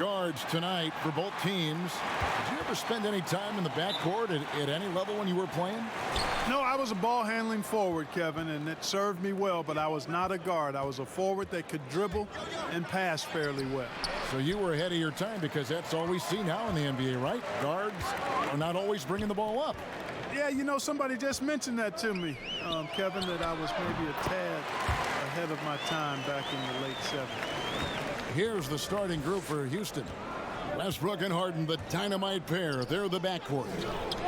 guards tonight for both teams. Did you ever spend any time in the backcourt at any level when you were playing? No, I was a ball-handling forward, Kevin, and it served me well, but I was not a guard. I was a forward that could dribble and pass fairly well. So you were ahead of your time because that's all we see now in the NBA, right? Guards are not always bringing the ball up. Yeah, you know, somebody just mentioned that to me, Kevin, that I was maybe a tad ahead of my time back in the late 70s. Here's the starting group for Houston. Westbrook and Harden, the dynamite pair. They're the backcourt.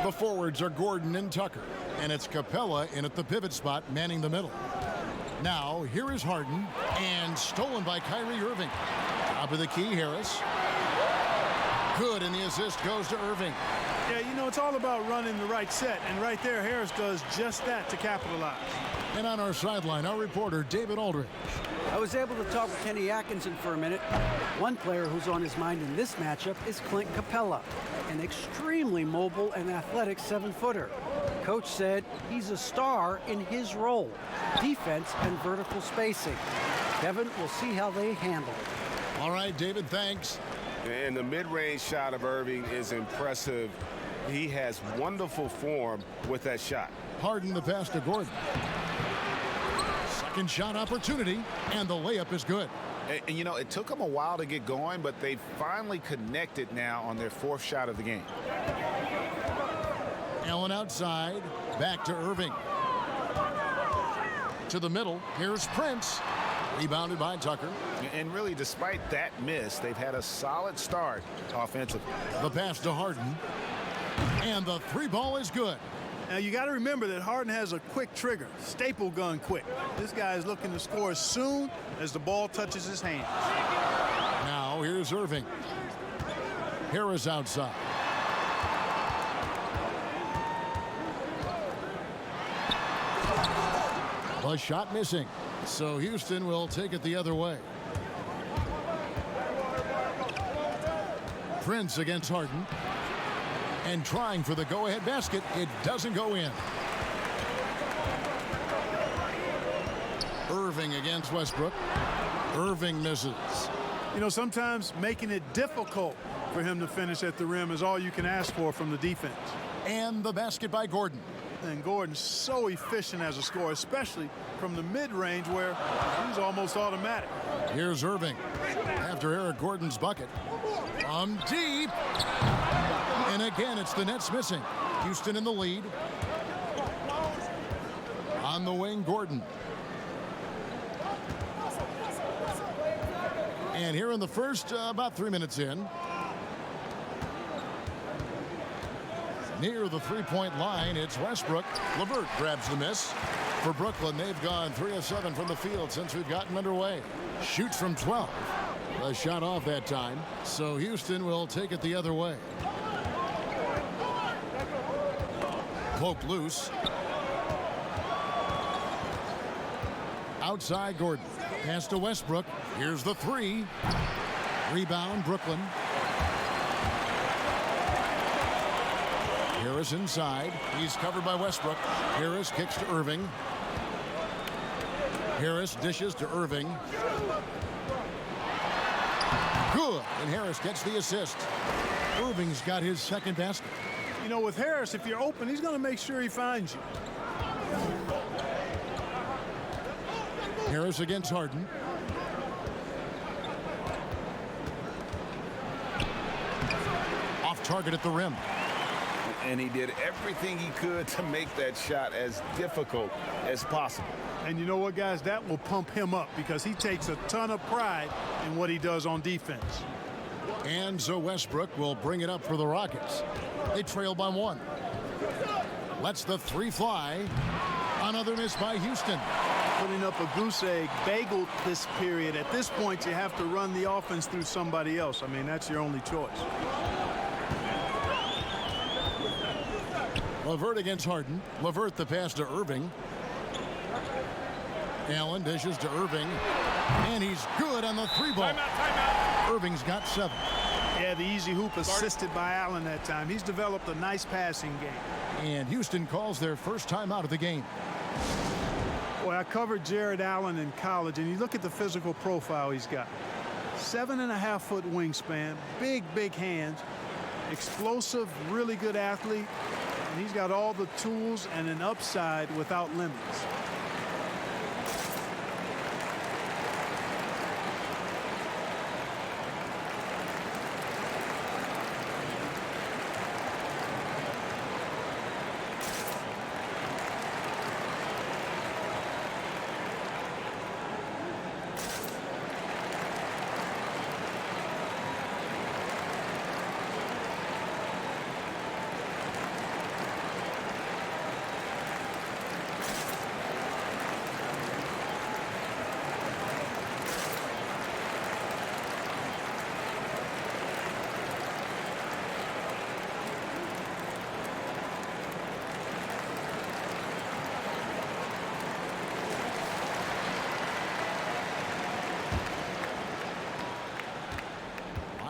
The forwards are Gordon and Tucker. And it's Capella in at the pivot spot, manning the middle. Now, here is Harden, and stolen by Kyrie Irving. Top of the key, Harris. Good, and the assist goes to Irving. Yeah, you know, it's all about running the right set, and right there, Harris does just that to capitalize. And on our sideline, our reporter, David Aldridge. I was able to talk with Kenny Atkinson for a minute. One player who's on his mind in this matchup is Clint Capella, an extremely mobile and athletic 7-footer. Coach said he's a star in his role, defense and vertical spacing. Kevin, we'll see how they handle it. All right, David, thanks. And the mid-range shot of Irving is impressive. He has wonderful form with that shot. Harden the pass to Gordon. Second shot opportunity, and the layup is good. And you know, it took them a while to get going, but they finally connected now on their fourth shot of the game. Allen outside, back to Irving. To the middle, here's Prince. Rebounded by Tucker. And really, despite that miss, they've had a solid start offensively. The pass to Harden. And the three ball is good. Now, you got to remember that Harden has a quick trigger, staple gun quick. This guy is looking to score as soon as the ball touches his hand. Now, here's Irving. Harris outside. The shot missing. So Houston will take it the other way. Prince against Harden. And trying for the go-ahead basket. It doesn't go in. Irving against Westbrook. Irving misses. You know, sometimes making it difficult for him to finish at the rim is all you can ask for from the defense. And the basket by Gordon. And Gordon's so efficient as a scorer, especially from the mid-range where he's almost automatic. Here's Irving after Eric Gordon's bucket. From deep. And again, it's the Nets missing. Houston in the lead. On the wing, Gordon. And here in the first, about 3 minutes in. Near the three-point line, it's Westbrook. LeVert grabs the miss. For Brooklyn, they've gone 3 of 7 from the field since we've gotten underway. Shoots from 12. A shot off that time. So Houston will take it the other way. Poke loose. Outside Gordon. Pass to Westbrook. Here's the three. Rebound Brooklyn. Harris inside. He's covered by Westbrook. Harris kicks to Irving. Harris dishes to Irving. Good. And Harris gets the assist. Irving's got his second basket. You know, with Harris, if you're open, he's going to make sure he finds you. Harris against Harden. Off target at the rim. And he did everything he could to make that shot as difficult as possible. And you know what, guys? That will pump him up because he takes a ton of pride in what he does on defense. And so Westbrook will bring it up for the Rockets. They trail by 1. Lets the three fly. Another miss by Houston. Putting up a goose egg, bageled this period. At this point, you have to run the offense through somebody else. I mean, that's your only choice. LeVert against Harden. LeVert the pass to Irving. Allen dishes to Irving. And he's good on the three ball. Timeout. Irving's got 7. Yeah, the easy hoop assisted by Allen that time. He's developed a nice passing game. And Houston calls their first time out of the game. Boy, I covered Jared Allen in college, and you look at the physical profile he's got. 7.5-foot wingspan, big hands, explosive, really good athlete, and he's got all the tools and an upside without limits.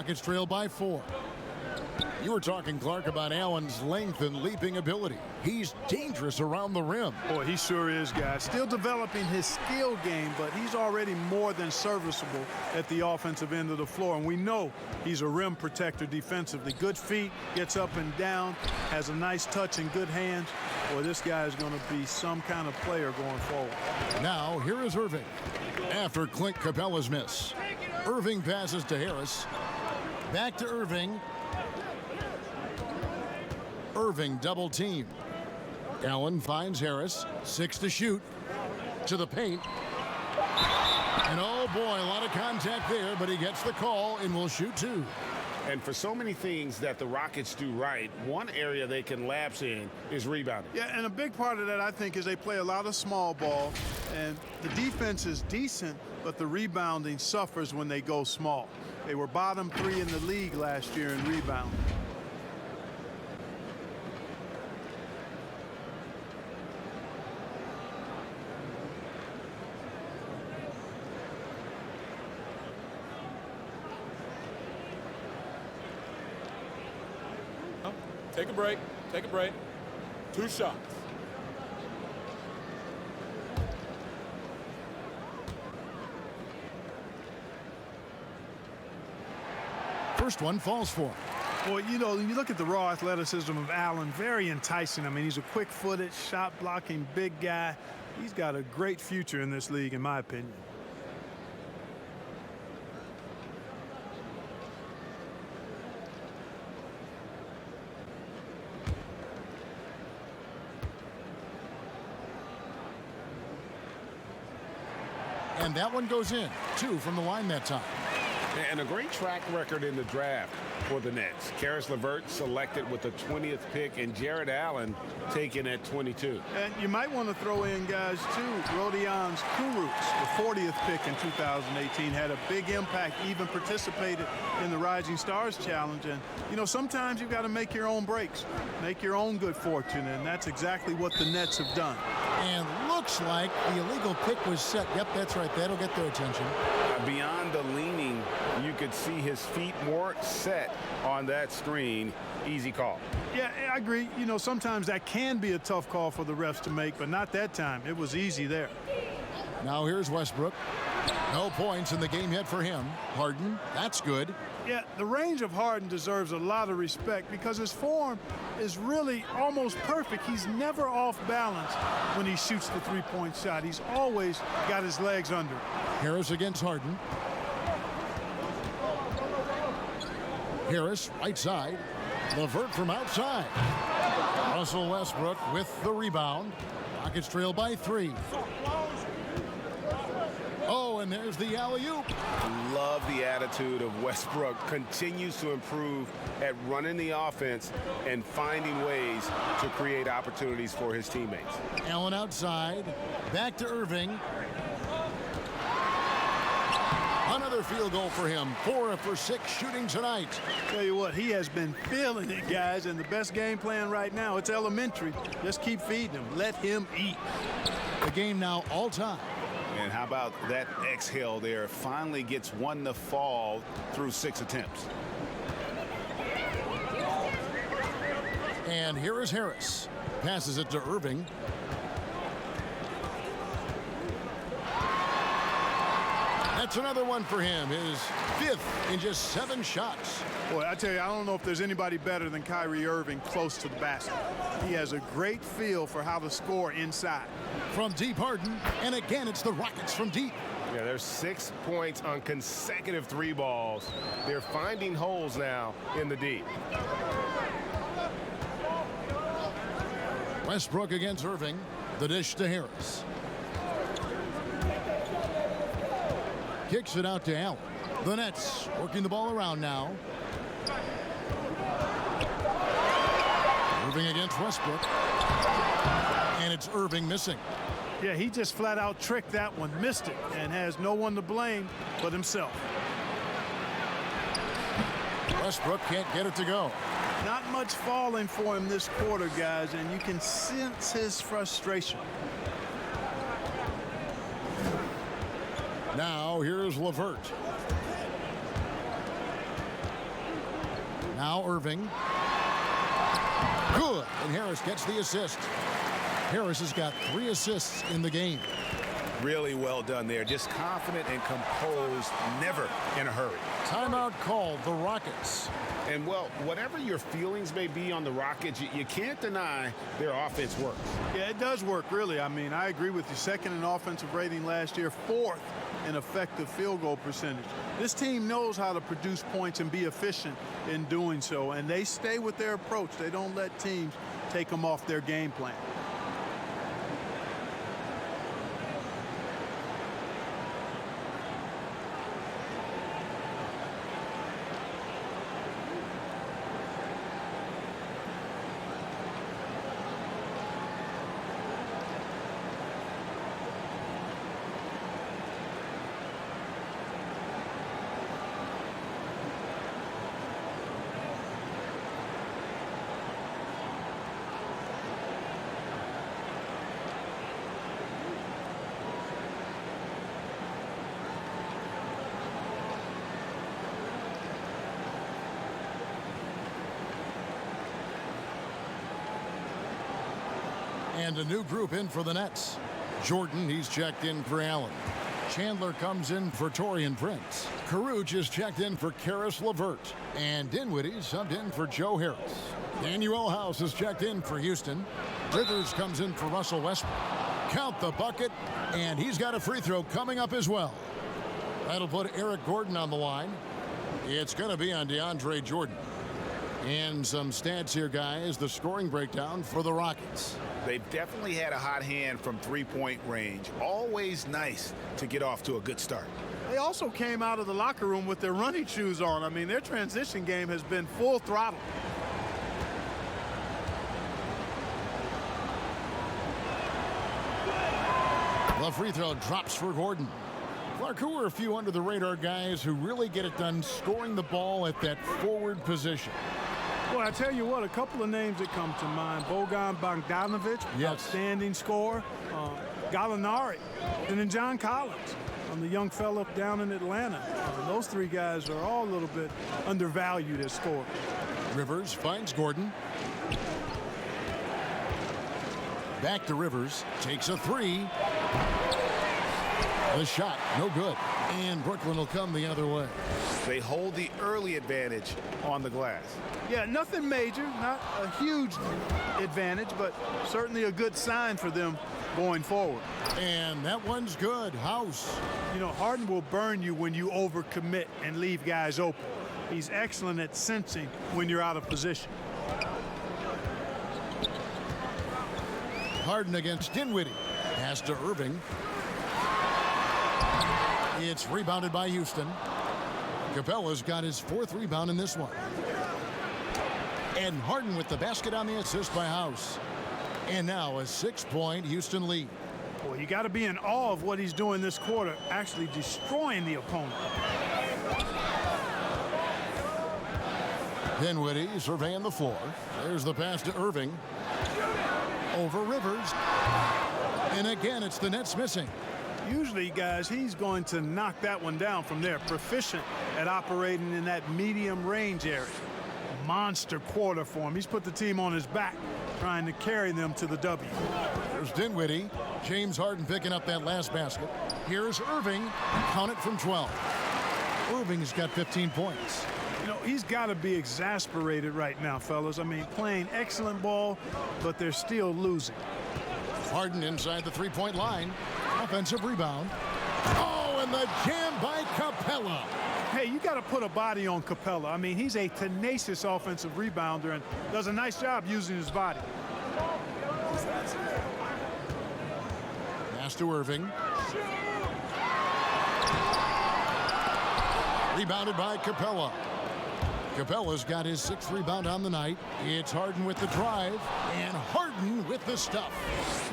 Rockets trail by 4. You were talking, Clark, about Allen's length and leaping ability. He's dangerous around the rim. Boy, he sure is, guys. Still developing his skill game, but he's already more than serviceable at the offensive end of the floor. And we know he's a rim protector defensively. Good feet, gets up and down, has a nice touch and good hands. Boy, this guy is going to be some kind of player going forward. Now, here is Irving. After Clint Capella's miss, Irving passes to Harris. Back to Irving. Irving double team. Allen finds Harris. 6 to shoot. To the paint. And oh boy, a lot of contact there, but he gets the call and will shoot 2. And for so many things that the Rockets do right, one area they can lapse in is rebounding. Yeah, and a big part of that, I think, is they play a lot of small ball, and the defense is decent, but the rebounding suffers when they go small. They were bottom 3 in the league last year in rebound. Take a break. Take a break. 2 shots. First one falls for him. Well, you know, you look at the raw athleticism of Allen, very enticing. I mean, he's a quick-footed, shot-blocking big guy. He's got a great future in this league, in my opinion. And that one goes in. 2 from the line that time. And a great track record in the draft for the Nets. Karis LeVert selected with the 20th pick, and Jared Allen taken at 22. And you might want to throw in guys, too. Rodion Kurucs, the 40th pick in 2018, had a big impact, even participated in the Rising Stars Challenge. And, you know, sometimes you've got to make your own breaks, make your own good fortune, and that's exactly what the Nets have done. And looks like the illegal pick was set. Yep, that's right. That'll get their attention. Beyond the leaning, you could see his feet more set on that screen. Easy call. Yeah, I agree. You know, sometimes that can be a tough call for the refs to make, but not that time. It was easy there. Now here's Westbrook. No points in the game yet for him. Harden, that's good. Yeah, the range of Harden deserves a lot of respect because his form is really almost perfect. He's never off balance when he shoots the three-point shot. He's always got his legs under. Harris against Harden. Harris, right side. LeVert from outside. Russell Westbrook with the rebound. Rockets trail by 3. Oh, and there's the alley-oop. Love the attitude of Westbrook. Continues to improve at running the offense and finding ways to create opportunities for his teammates. Allen outside. Back to Irving. Another field goal for him. 4 for 6 shooting tonight. Tell you what, he has been feeling it, guys, and the best game plan right now, it's elementary. Just keep feeding him. Let him eat. The game now all time. And how about that exhale there? Finally gets one to fall through 6 attempts. And here is Harris. Passes it to Irving. That's another one for him, his 5th in just 7 shots. Boy, I tell you, I don't know if there's anybody better than Kyrie Irving close to the basket. He has a great feel for how to score inside. From deep, Harden, and again it's the Rockets from deep. Yeah, there's 6 points on consecutive 3 balls. They're finding holes now in the D. Westbrook against Irving. The dish to Harris. Kicks it out to Allen. The Nets working the ball around now. Irving against Westbrook. And it's Irving missing. Yeah, he just flat out tricked that one, missed it, and has no one to blame but himself. Westbrook can't get it to go. Not much falling for him this quarter, guys, and you can sense his frustration. Now here's LeVert. Now Irving. Good. And Harris gets the assist. Harris has got 3 assists in the game. Really well done there. Just confident and composed, never in a hurry. Timeout called the Rockets. And, well, whatever your feelings may be on the Rockets, you can't deny their offense works. Yeah, it does work, really. I mean, I agree with you. 2nd in offensive rating last year, 4th in effective field goal percentage. This team knows how to produce points and be efficient in doing so, and they stay with their approach. They don't let teams take them off their game plan. And a new group in for the Nets. Jordan, he's checked in for Allen. Chandler comes in for Taurean Prince. Caruth is checked in for Caris LeVert. And Dinwiddie subbed in for Joe Harris. Danuel House is checked in for Houston. Rivers comes in for Russell Westbrook. Count the bucket, and he's got a free throw coming up as well. That'll put Eric Gordon on the line. It's going to be on DeAndre Jordan. And some stats here, guys. The scoring breakdown for the Rockets. They've definitely had a hot hand from 3-point range. Always nice to get off to a good start. They also came out of the locker room with their running shoes on. I mean, their transition game has been full throttle. The free throw drops for Gordon. Clark, who are a few under-the-radar guys who really get it done scoring the ball at that forward position? Well, I tell you what, a couple of names that come to mind. Bojan Bogdanovic, yes, outstanding scorer. Gallinari, and then John Collins, the young fella down in Atlanta. Those 3 guys are all a little bit undervalued as scorers. Rivers finds Gordon. Back to Rivers, takes a 3. The shot, no good. And Brooklyn will come the other way. They hold the early advantage on the glass. Yeah, nothing major, not a huge advantage, but certainly a good sign for them going forward. And that one's good. House. You know, Harden will burn you when you overcommit and leave guys open. He's excellent at sensing when you're out of position. Harden against Dinwiddie. Pass to Irving. It's rebounded by Houston. Capella's got his 4th rebound in this one. And Harden with the basket on the assist by House. And now a 6-point Houston lead. Boy, you got to be in awe of what he's doing this quarter, actually destroying the opponent. Dinwiddie surveying the floor. There's the pass to Irving. Over Rivers. And again, it's the Nets missing. Usually, guys, he's going to knock that one down from there. Proficient at operating in that medium range area. Monster quarter for him. He's put the team on his back, trying to carry them to the W. There's Dinwiddie. James Harden picking up that last basket. Here's Irving. Count it from 12. Irving's got 15 points. You know, he's got to be exasperated right now, fellas. I mean, playing excellent ball, but they're still losing. Harden inside the three-point line. Offensive rebound. Oh, and the jam by Capella. Hey, you got to put a body on Capella. I mean, he's a tenacious offensive rebounder and does a nice job using his body. Pass to Irving. Rebounded by Capella. Capella's got his 6th rebound on the night. It's Harden with the drive, and Harden with the stuff.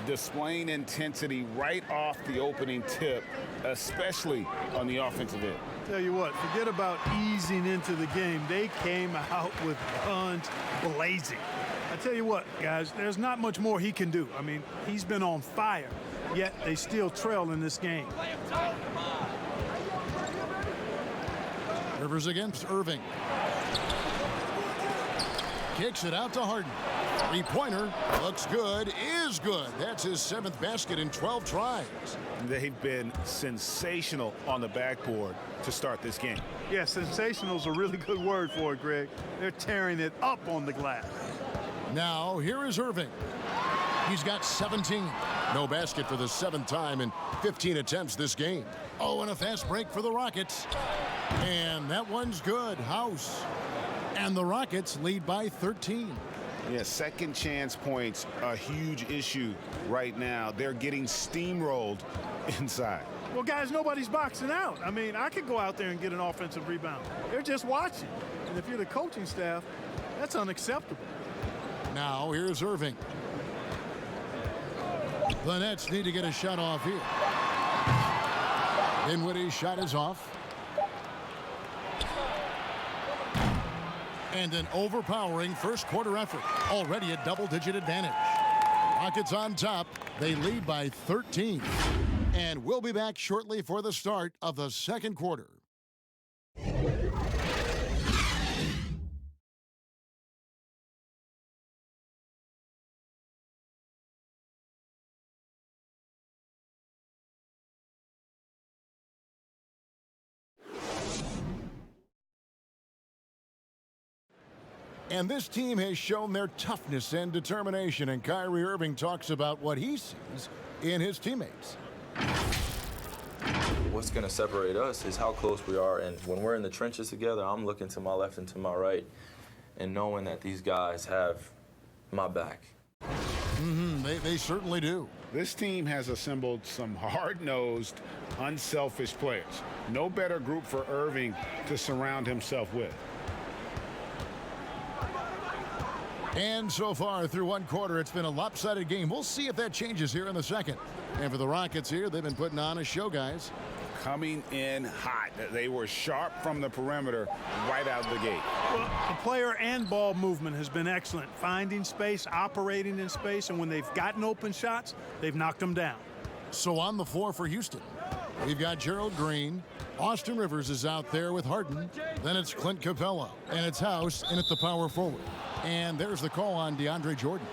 Displaying intensity right off the opening tip, especially on the offensive end. Tell you what, forget about easing into the game. They came out with guns blazing. I tell you what, guys, there's not much more he can do. I mean, he's been on fire, yet they still trail in this game. Rivers against Irving. Kicks it out to Harden. Three-pointer looks good, is good. That's his 7th basket in 12 tries. They've been sensational on the backboard to start this game. Yeah, sensational is a really good word for it, Greg. They're tearing it up on the glass. Now, here is Irving. He's got 17. No basket for the 7th time in 15 attempts this game. Oh, and a fast break for the Rockets. And that one's good. House. And the Rockets lead by 13. Yeah, second chance points, a huge issue right now. They're getting steamrolled inside. Well, guys, nobody's boxing out. I mean, I could go out there and get an offensive rebound. They're just watching. And if you're the coaching staff, that's unacceptable. Now, here's Irving. The Nets need to get a shot off here. Dinwiddie's shot is off. And an overpowering first quarter effort. Already a double-digit advantage. Rockets on top. They lead by 13. And we'll be back shortly for the start of the second quarter. And this team has shown their toughness and determination, and Kyrie Irving talks about what he sees in his teammates. What's going to separate us is how close we are, and when we're in the trenches together, I'm looking to my left and to my right and knowing that these guys have my back. They certainly do. This team has assembled some hard-nosed, unselfish players. No better group for Irving to surround himself with. And so far through one quarter, it's been a lopsided game. We'll see if that changes here in the second. And for the Rockets here, they've been putting on a show, guys. Coming in hot. They were sharp from the perimeter right out of the gate. Well, the player and ball movement has been excellent. Finding space, operating in space, and when they've gotten open shots, they've knocked them down. So on the floor for Houston, we've got Gerald Green. Austin Rivers is out there with Harden. Then it's Clint Capella. And it's House in at the power forward. And there's the call on DeAndre Jordan.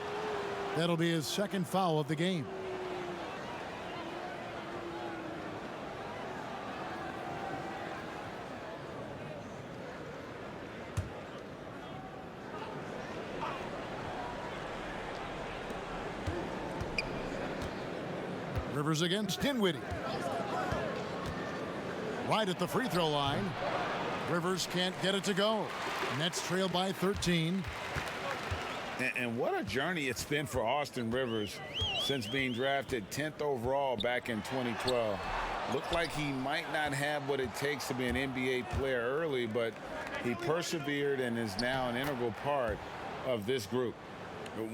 That'll be his 2nd foul of the game. Rivers against Dinwiddie. Right at the free throw line. Rivers can't get it to go. Nets trail by 13. And what a journey it's been for Austin Rivers since being drafted 10th overall back in 2012. Looked like he might not have what it takes to be an NBA player early, but he persevered and is now an integral part of this group.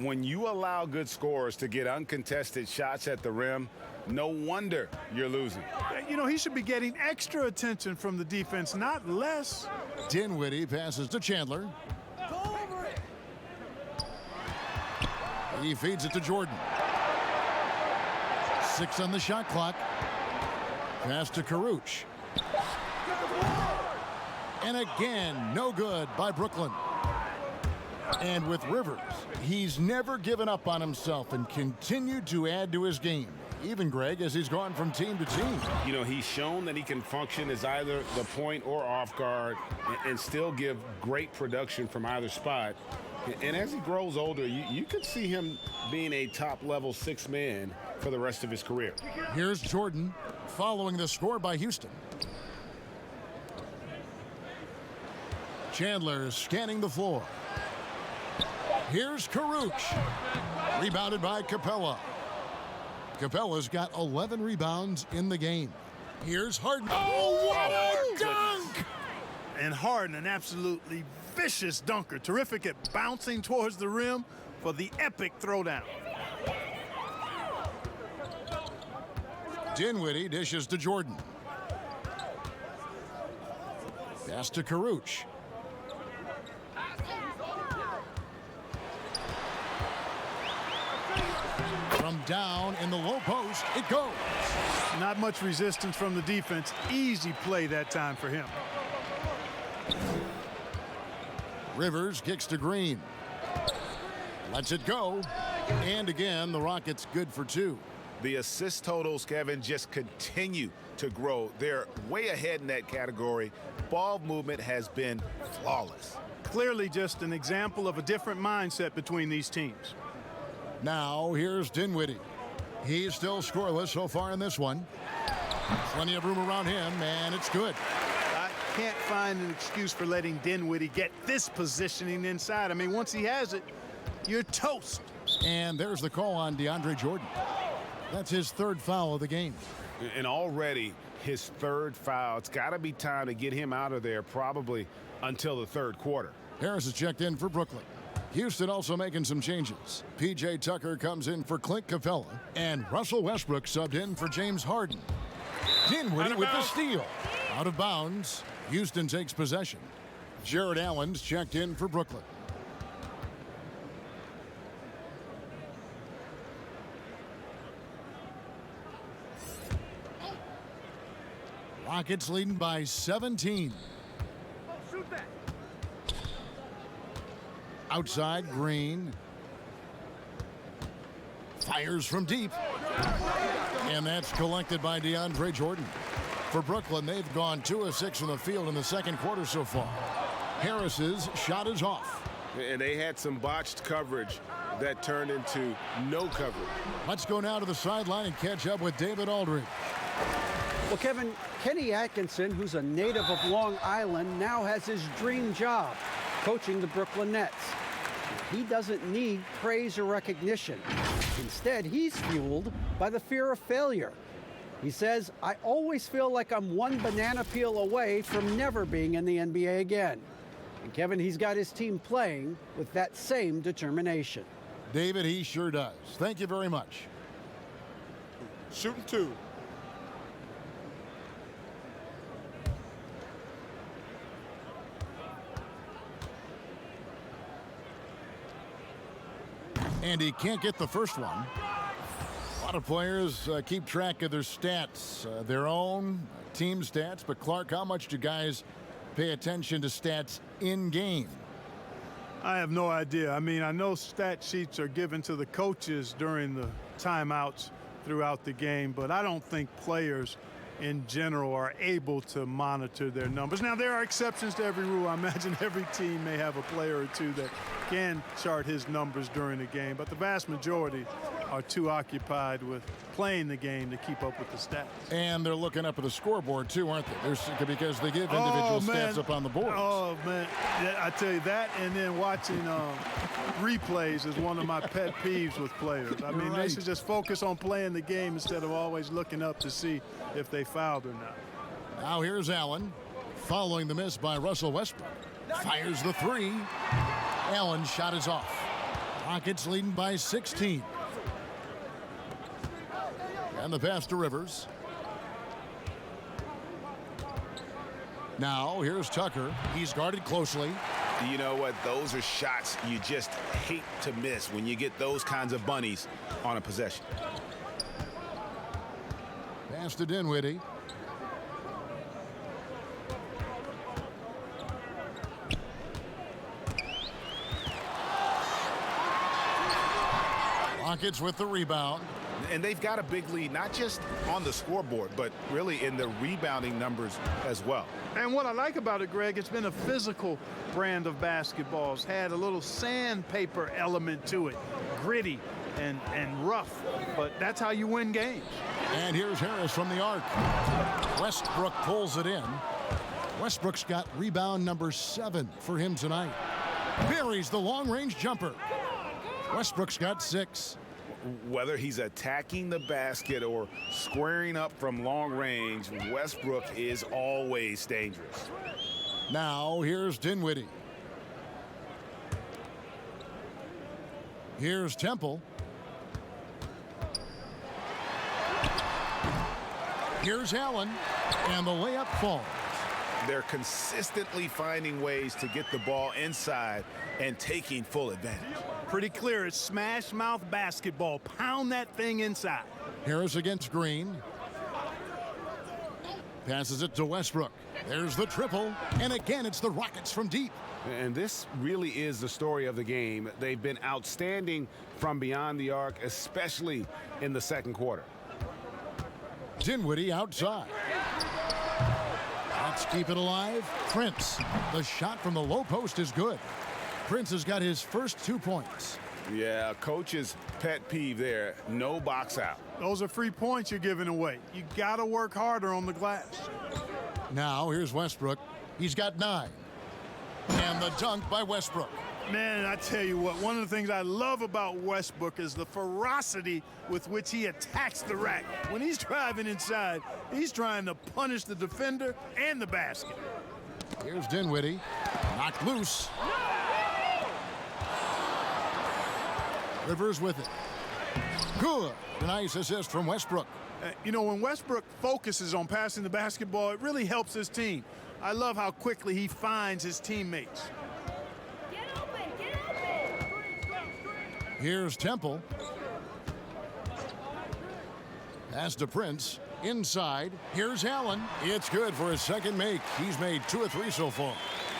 When you allow good scorers to get uncontested shots at the rim, no wonder you're losing. You know, he should be getting extra attention from the defense, not less. Dinwiddie passes to Chandler. He feeds it to Jordan. 6 on the shot clock. Pass to Karuch. And again, no good by Brooklyn. And with Rivers, he's never given up on himself and continued to add to his game. even, Greg, as he's gone from team to team. You know, he's shown that he can function as either the point or off guard and still give great production from either spot. And as he grows older, you could see him being a top-level sixth man for the rest of his career. Here's Jordan following the score by Houston. Chandler scanning the floor. Here's Karuch. Rebounded by Capella. Capella's got 11 rebounds in the game. Here's Harden. Oh, what a dunk! And Harden, an absolutely vicious dunker. Terrific at bouncing towards the rim for the epic throwdown. Dinwiddie dishes to Jordan. Pass to Karuch. From down in the low post, it goes. Not much resistance from the defense. Easy play that time for him. Rivers kicks to Green. Lets it go. And again, the Rockets good for two. The assist totals, Kevin, just continue to grow. They're way ahead in that category. Ball movement has been flawless. Clearly just an example of a different mindset between these teams. Now, here's Dinwiddie. He's still scoreless so far in this one. Plenty of room around him, and it's good. I can't find an excuse for letting Dinwiddie get this positioning inside. I mean, once he has it, you're toast. And there's the call on DeAndre Jordan. That's his third foul of the game. And already his third foul. It's got to be time to get him out of there probably until the third quarter. Harris is checked in for Brooklyn. Houston also making some changes. P.J. Tucker comes in for Clint Capella, and Russell Westbrook subbed in for James Harden. Dinwiddie with the steal. Out of bounds. Houston takes possession. Jared Allen's checked in for Brooklyn. Rockets leading by 17. Outside, Green. Fires from deep. And that's collected by DeAndre Jordan. For Brooklyn, they've gone 2 of 6 from the field in the second quarter so far. Harris's shot is off. And they had some botched coverage that turned into no coverage. Let's go now to the sideline and catch up with David Aldridge. Well, Kevin, Kenny Atkinson, who's a native of Long Island, now has his dream job, coaching the Brooklyn Nets. He doesn't need praise or recognition. Instead, he's fueled by the fear of failure. He says, I always feel like I'm one banana peel away from never being in the NBA again. And Kevin, he's got his team playing with that same determination. David, he sure does. Thank you very much. Shooting two. And he can't get the first one. A lot of players keep track of their stats, their own team stats. But Clark, how much do guys pay attention to stats in game? I have no idea. I mean, I know stat sheets are given to the coaches during the timeouts throughout the game, but I don't think players in general are able to monitor their numbers. Now, there are exceptions to every rule. I imagine every team may have a player or two that can chart his numbers during the game, but the vast majority are too occupied with playing the game to keep up with the stats. And they're looking up at the scoreboard, too, aren't they? Because they give individual stats up on the board. Oh, man. Yeah, I tell you that, and then watching replays is one of my pet peeves with players. I mean, they should just focus on playing the game instead of always looking up to see if they fouled or not. Now here's Allen, following the miss by Russell Westbrook. Fires the three. Allen's shot is off. Rockets leading by 16. And the pass to Rivers. Now here's Tucker. He's guarded closely. You know what? Those are shots you just hate to miss when you get those kinds of bunnies on a possession. Pass to Dinwiddie. Rockets with the rebound. And they've got a big lead, not just on the scoreboard, but really in the rebounding numbers as well. And what I like about it, Greg, it's been a physical brand of basketball. It's had a little sandpaper element to it, gritty and rough, but that's how you win games. And here's Harris from the arc. Westbrook pulls it in. Westbrook's got rebound number 7 for him tonight. Buries the long-range jumper. Westbrook's got 6. Whether he's attacking the basket or squaring up from long range, Westbrook is always dangerous. Now here's Dinwiddie. Here's Temple. Here's Allen, and the layup falls. They're consistently finding ways to get the ball inside and taking full advantage. Pretty clear, it's smash mouth basketball. Pound that thing inside. Harris against Green. Passes it to Westbrook. There's the triple, and again it's the Rockets from deep. And this really is the story of the game. They've been outstanding from beyond the arc, especially in the second quarter. Dinwiddie outside. Let's keep it alive. Prince. The shot from the low post is good. Prince has got his first 2 points. Yeah, coach's pet peeve there. No box out. Those are free points you're giving away. You got to work harder on the glass. Now here's Westbrook. He's got 9. And the dunk by Westbrook. Man, I tell you what, one of the things I love about Westbrook is the ferocity with which he attacks the rack. When he's driving inside, he's trying to punish the defender and the basket. Here's Dinwiddie. Knocked loose. Rivers with it. Good. A nice assist from Westbrook. You know, when Westbrook focuses on passing the basketball, it really helps his team. I love how quickly he finds his teammates. Here's Temple. Pass to Prince. Inside. Here's Allen. It's good for his second make. He's made 2 or 3 so far.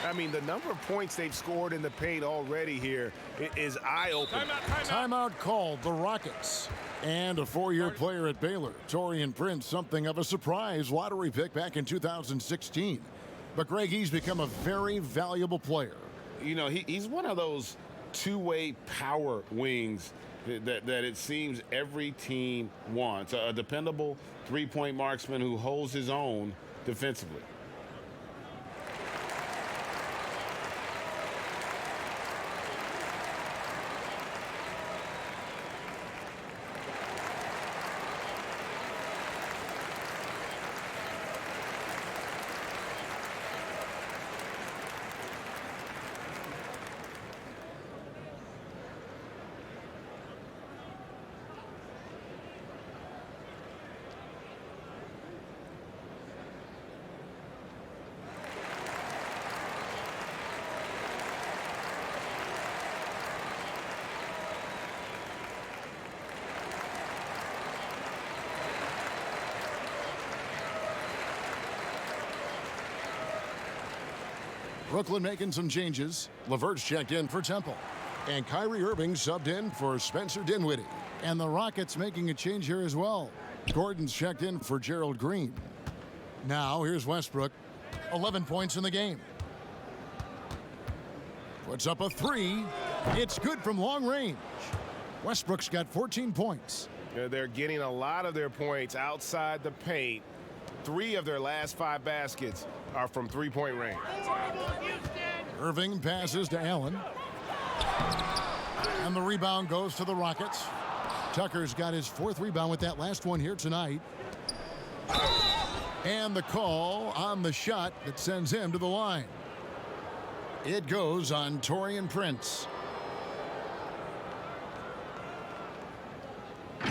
I mean, the number of points they've scored in the paint already here is eye-opening. Timeout called the Rockets. And a 4-year player at Baylor, Taurean Prince, something of a surprise lottery pick back in 2016. But Greg, he's become a very valuable player. You know, he's one of those two-way power wings that it seems every team wants. A dependable three-point marksman who holds his own defensively. Brooklyn making some changes. LeVert's checked in for Temple. And Kyrie Irving subbed in for Spencer Dinwiddie. And the Rockets making a change here as well. Gordon's checked in for Gerald Green. Now here's Westbrook. 11 points in the game. Puts up a 3. It's good from long range. Westbrook's got 14 points. They're getting a lot of their points outside the paint. 3 of their last 5 baskets are from three-point range. Irving passes to Allen. And the rebound goes to the Rockets. Tucker's got his 4th rebound with that last one here tonight. And the call on the shot that sends him to the line. It goes on Taurean Prince.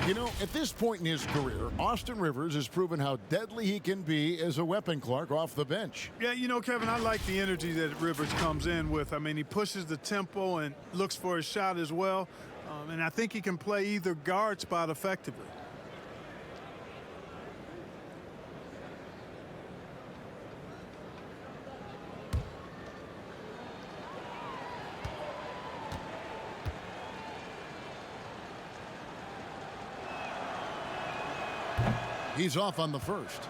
You know, at this point in his career, Austin Rivers has proven how deadly he can be as a weapon, Clark, off the bench. Yeah, you know, Kevin, I like the energy that Rivers comes in with. I mean, he pushes the tempo and looks for his shot as well. And I think he can play either guard spot effectively. He's off on the first.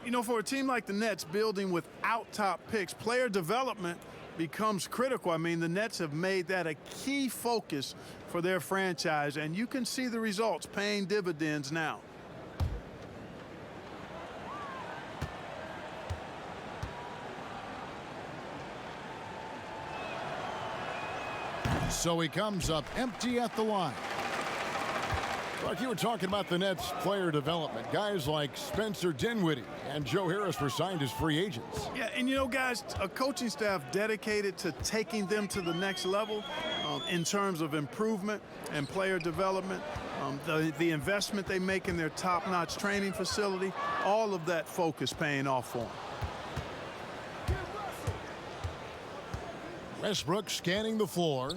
You know, for a team like the Nets building without top picks, player development becomes critical. I mean, the Nets have made that a key focus for their franchise, and you can see the results paying dividends now. So he comes up empty at the line. Like you were talking about the Nets player development. Guys like Spencer Dinwiddie and Joe Harris were signed as free agents. Yeah, and you know, guys, a coaching staff dedicated to taking them to the next level in terms of improvement and player development, the investment they make in their top-notch training facility, all of that focus paying off for them. Westbrook scanning the floor.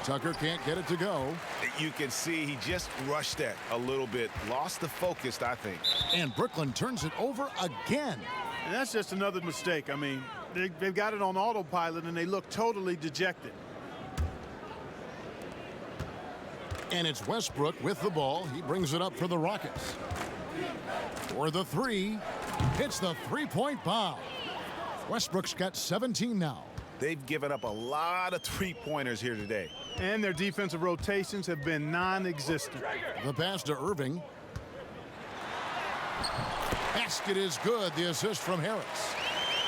Tucker can't get it to go. You can see he just rushed that a little bit. Lost the focus, I think. And Brooklyn turns it over again. And that's just another mistake. I mean, they've got it on autopilot, and they look totally dejected. And it's Westbrook with the ball. He brings it up for the Rockets. For the three. Hits the three-point bomb. Westbrook's got 17 now. They've given up a lot of three-pointers here today. And their defensive rotations have been non-existent. The pass to Irving. Basket is good. The assist from Harris.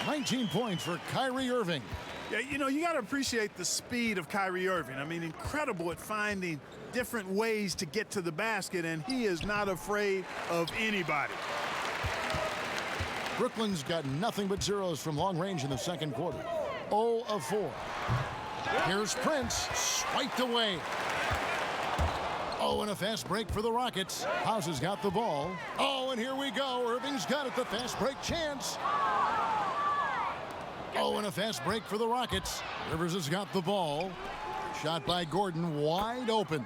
19 points for Kyrie Irving. Yeah, you know, you got to appreciate the speed of Kyrie Irving. I mean, incredible at finding different ways to get to the basket, and he is not afraid of anybody. Brooklyn's got nothing but zeros from long range in the second quarter. 0 of 4. Here's Prince, swiped away. Oh, and a fast break for the Rockets. House has got the ball. Oh, and here we go. Irving's got it, the fast break chance. Oh, and a fast break for the Rockets. Rivers has got the ball. Shot by Gordon, wide open.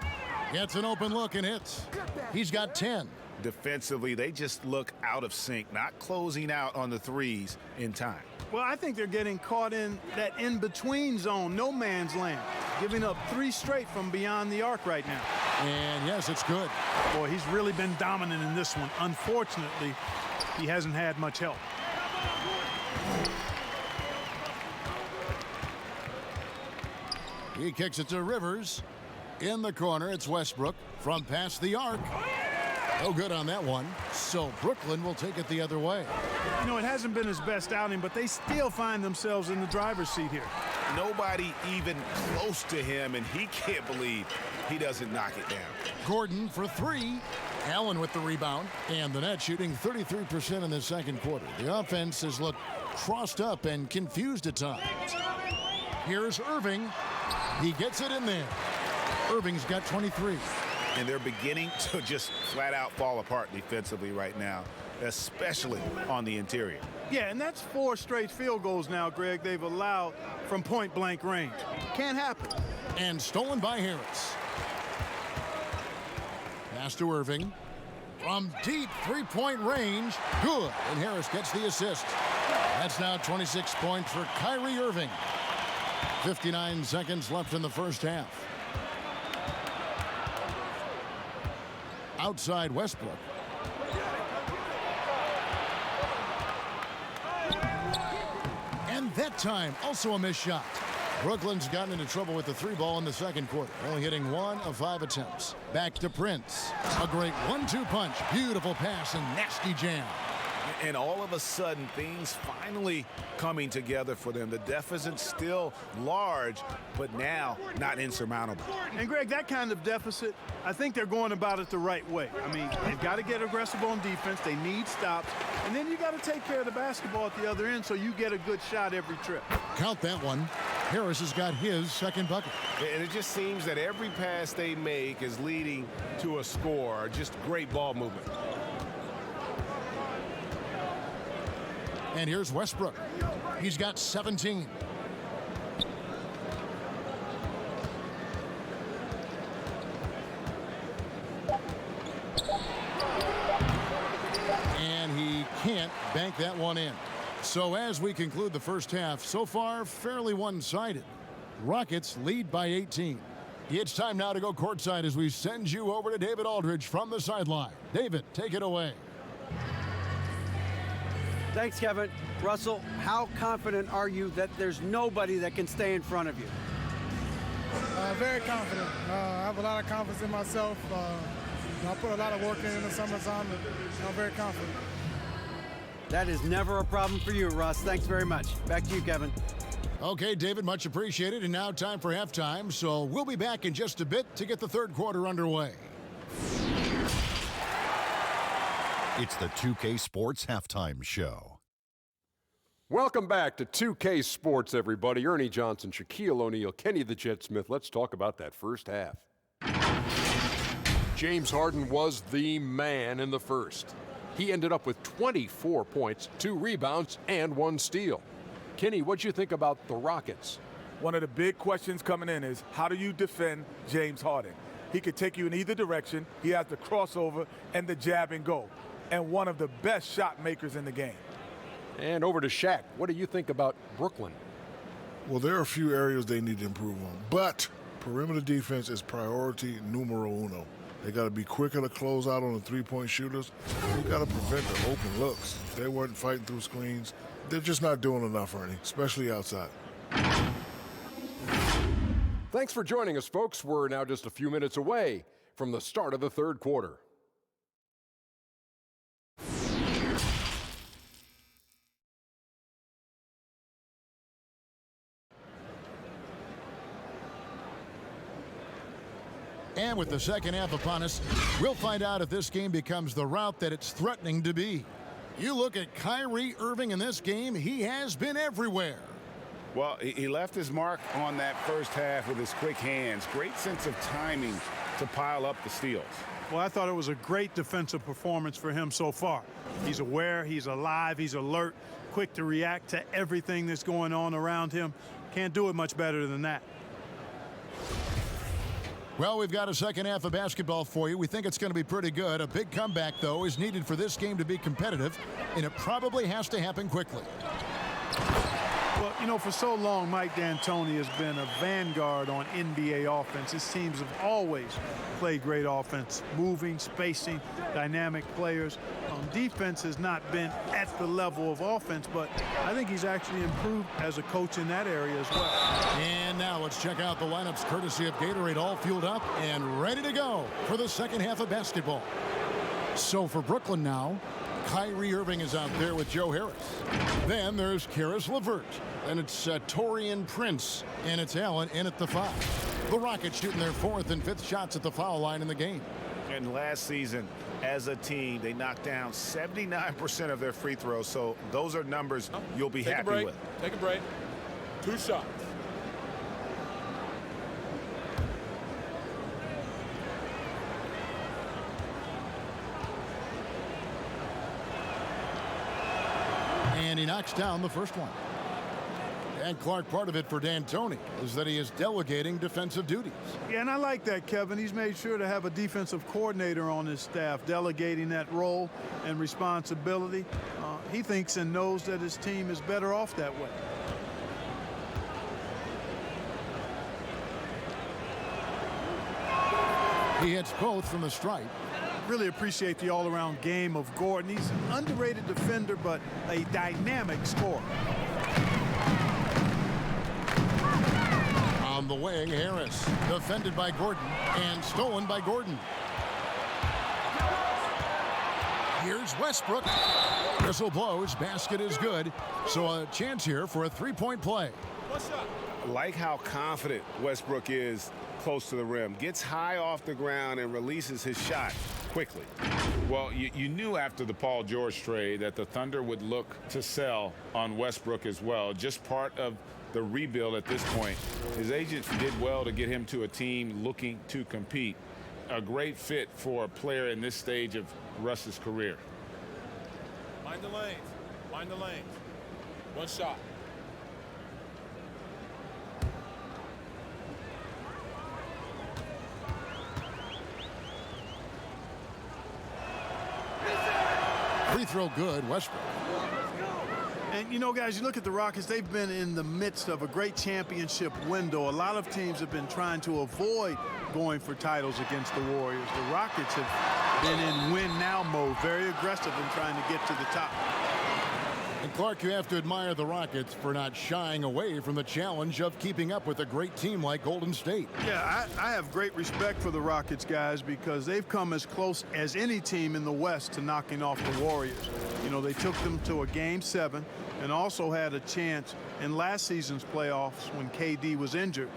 Gets an open look and hits. He's got 10. Defensively, they just look out of sync, not closing out on the threes in time. Well, I think they're getting caught in that in-between zone, no man's land, giving up 3 straight from beyond the arc right now. And yes, it's good. Boy, he's really been dominant in this one. Unfortunately, he hasn't had much help. He kicks it to Rivers. In the corner, it's Westbrook from past the arc. No good on that one. So Brooklyn will take it the other way. You know, it hasn't been his best outing, but they still find themselves in the driver's seat here. Nobody even close to him, and he can't believe he doesn't knock it down. Gordon for 3. Allen with the rebound. And the Nets shooting 33% in the second quarter. The offense has looked crossed up and confused at times. Here's Irving. He gets it in there. Irving's got 23. And they're beginning to just flat out fall apart defensively right now, especially on the interior. Yeah, and that's 4 straight field goals now, Greg, they've allowed from point-blank range. Can't happen. And stolen by Harris. Pass to Irving. From deep three-point range. Good. And Harris gets the assist. That's now 26 points for Kyrie Irving. 59 seconds left in the first half. Outside Westbrook. And that time, also a missed shot. Brooklyn's gotten into trouble with the 3 ball in the second quarter, only hitting 1 of 5 attempts. Back to Prince. A great 1-2 punch. Beautiful pass and nasty jam. And all of a sudden, things finally coming together for them. The deficit's still large, but now not insurmountable. And, Greg, that kind of deficit, I think they're going about it the right way. I mean, they've got to get aggressive on defense. They need stops. And then you got to take care of the basketball at the other end so you get a good shot every trip. Count that one. Harris has got his second bucket. And it just seems that every pass they make is leading to a score. Just great ball movement. And here's Westbrook. He's got 17. And he can't bank that one in. So as we conclude the first half, so far fairly one-sided. Rockets lead by 18. It's time now to go courtside as we send you over to David Aldridge from the sideline. David, take it away. Thanks, Kevin. Russell, how confident are you that there's nobody that can stay in front of you? Very confident. I have a lot of confidence in myself. I put a lot of work in the summertime, and I'm very confident. That is never a problem for you, Russ. Thanks very much. Back to you, Kevin. Okay, David, much appreciated. And now time for halftime. So we'll be back in just a bit to get the third quarter underway. It's the 2K Sports Halftime Show. Welcome back to 2K Sports, everybody. Ernie Johnson, Shaquille O'Neal, Kenny the Jet Smith. Let's talk about that first half. James Harden was the man in the first. He ended up with 24 points, 2 rebounds, and 1 steal. Kenny, what'd you think about the Rockets? One of the big questions coming in is, how do you defend James Harden? He could take you in either direction. He has the crossover and the jab and go. And one of the best shot makers in the game. And over to Shaq. What do you think about Brooklyn? Well, there are a few areas they need to improve on. But perimeter defense is priority numero uno. They got to be quicker to close out on the three-point shooters. You got to prevent the open looks. They weren't fighting through screens. They're just not doing enough, Ernie, especially outside. Thanks for joining us, folks. We're now just a few minutes away from the start of the third quarter. And with the second half upon us, we'll find out if this game becomes the route that it's threatening to be. You look at Kyrie Irving in this game, he has been everywhere. Well, he left his mark on that first half with his quick hands. Great sense of timing to pile up the steals. Well, I thought it was a great defensive performance for him so far. He's aware, he's alive, he's alert, quick to react to everything that's going on around him. Can't do it much better than that. Well, we've got a second half of basketball for you. We think it's going to be pretty good. A big comeback, though, is needed for this game to be competitive, and it probably has to happen quickly. Well, you know, for so long, Mike D'Antoni has been a vanguard on NBA offense. His teams have always played great offense, moving, spacing, dynamic players. Defense has not been at the level of offense, but I think he's actually improved as a coach in that area as well. And now let's check out the lineups courtesy of Gatorade, all fueled up and ready to go for the second half of basketball. So for Brooklyn now, Kyrie Irving is out there with Joe Harris. Then there's Karis LeVert. And it's Taurean Prince. And it's Allen in at the 5. The Rockets shooting their 4th and 5th shots at the foul line in the game. And last season, as a team, they knocked down 79% of their free throws. So those are numbers you'll be happy with. Take a break. 2 shots. And he knocks down the first one. And Clark, part of it for D'Antoni is that he is delegating defensive duties. Yeah, and I like that, Kevin. He's made sure to have a defensive coordinator on his staff, delegating that role and responsibility. He thinks and knows that his team is better off that way. He hits both from the stripe. Really appreciate the all-around game of Gordon. He's an underrated defender, but a dynamic scorer. On the wing, Harris, defended by Gordon and stolen by Gordon. Here's Westbrook. Whistle blows, basket is good. So a chance here for a three-point play. Like how confident Westbrook is close to the rim. Gets high off the ground and releases his shot quickly. Well, you knew after the Paul George trade that the Thunder would look to sell on Westbrook as well. Just part of the rebuild at this point. His agent did well to get him to a team looking to compete. A great fit for a player in this stage of Russ's career. Mind the lanes. Mind the lanes. 1 shot. Free throw good, Westbrook. And, you know, guys, you look at the Rockets, they've been in the midst of a great championship window. A lot of teams have been trying to avoid going for titles against the Warriors. The Rockets have been in win-now mode, very aggressive in trying to get to the top. And Clark, you have to admire the Rockets for not shying away from the challenge of keeping up with a great team like Golden State. Yeah, I have great respect for the Rockets, guys, because they've come as close as any team in the West to knocking off the Warriors. You know, they took them to a Game 7 and also had a chance in last season's playoffs when KD was injured.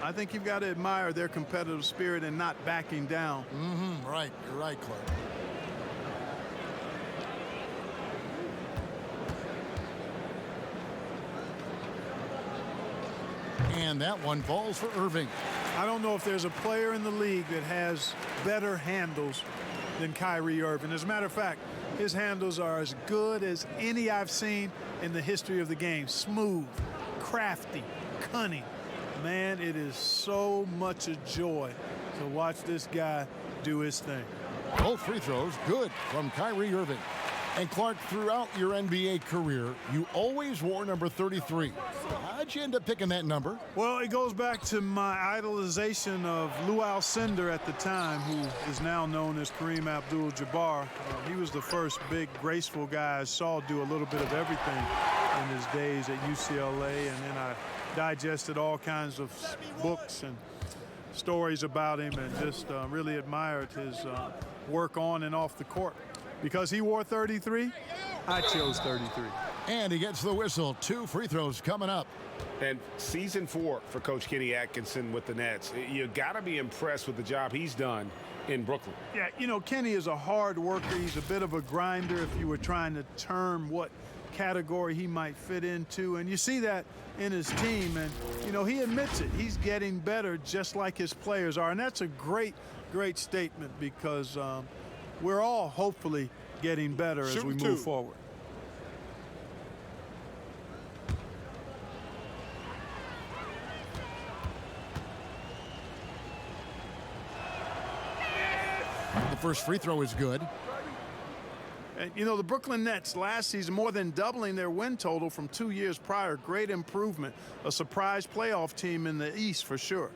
I think you've got to admire their competitive spirit and not backing down. Right. You're right, Clark. And that one falls for Irving. I don't know if there's a player in the league that has better handles than Kyrie Irving. As a matter of fact, his handles are as good as any I've seen in the history of the game. Smooth, crafty, cunning. Man, it is so much a joy to watch this guy do his thing. Both free throws good from Kyrie Irving. And Clark, throughout your NBA career, you always wore number 33. How'd you end up picking that number? Well, it goes back to my idolization of Lou Alcindor at the time, who is now known as Kareem Abdul-Jabbar. He was the first big, graceful guy I saw do a little bit of everything in his days at UCLA. And then I digested all kinds of books and stories about him and just really admired his work on and off the court. Because he wore 33, I chose 33. And he gets the whistle. 2 free throws coming up. And season 4 for Coach Kenny Atkinson with the Nets. You got to be impressed with the job he's done in Brooklyn. Yeah, you know, Kenny is a hard worker. He's a bit of a grinder if you were trying to term what category he might fit into. And you see that in his team. And, you know, he admits it. He's getting better just like his players are. And that's a great, great statement because we're all hopefully getting better as we move forward. The first free throw is good. And, you know, the Brooklyn Nets last season more than doubling their win total from 2 years prior. Great improvement. A surprise playoff team in the East for sure.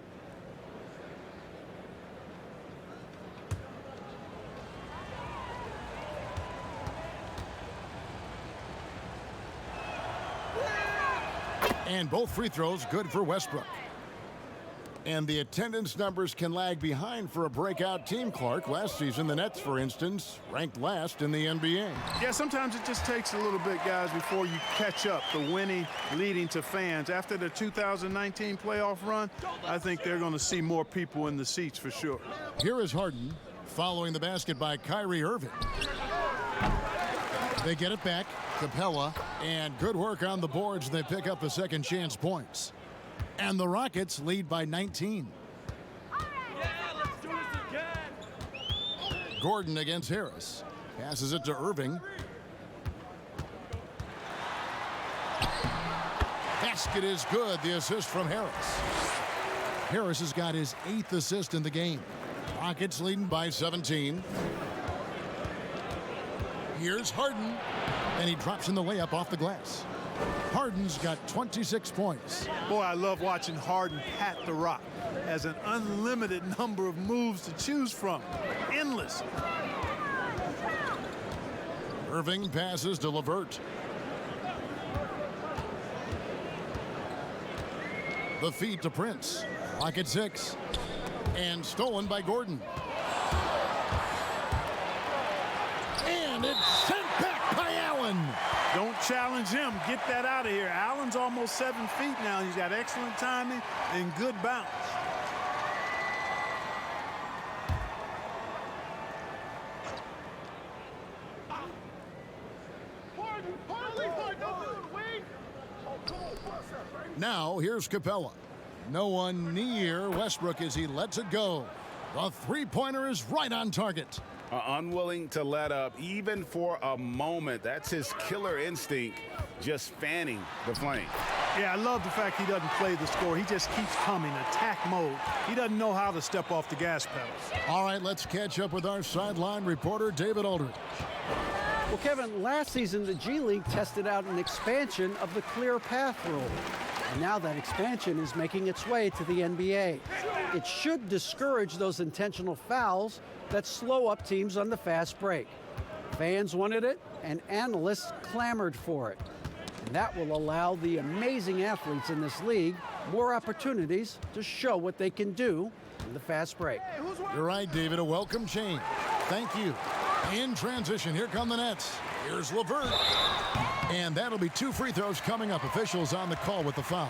And both free throws good for Westbrook. And the attendance numbers can lag behind for a breakout team, Clark. Last season, the Nets, for instance, ranked last in the NBA. Yeah, sometimes it just takes a little bit, guys, before you catch up. The winning leading to fans. After the 2019 playoff run, I think they're going to see more people in the seats for sure. Here is Harden following the basket by Kyrie Irving. They get it back. Capella, and good work on the boards. They pick up the second chance points. And the Rockets lead by 19. Gordon against Harris. Passes it to Irving. Basket is good. The assist from Harris. Harris has got his 8th assist in the game. Rockets leading by 17. Here's Harden. And he drops in the layup off the glass. Harden's got 26 points. Boy, I love watching Harden pat the rock. Has an unlimited number of moves to choose from. Endless. Irving passes to LeVert. The feed to Prince. Clock at 6. And stolen by Gordon. And it's sent back by Allen. Don't challenge him. Get that out of here. Allen's almost 7 feet now. He's got excellent timing and good bounce. Now here's Capella. No one near Westbrook as he lets it go. The three-pointer is right on target. Unwilling to let up even for a moment. That's his killer instinct, just fanning the flame. Yeah, I love the fact he doesn't play the score. He just keeps coming, attack mode. He doesn't know how to step off the gas pedal. All right, let's catch up with our sideline reporter, David Aldridge. Well, Kevin, last season the G League tested out an expansion of the clear path rule. And now that expansion is making its way to the NBA. It should discourage those intentional fouls that slow up teams on the fast break. Fans wanted it, and analysts clamored for it. And that will allow the amazing athletes in this league more opportunities to show what they can do in the fast break. You're right, David. A welcome change. Thank you. In transition, here come the Nets. Here's LeVert. And that'll be 2 free throws coming up. Officials on the call with the foul.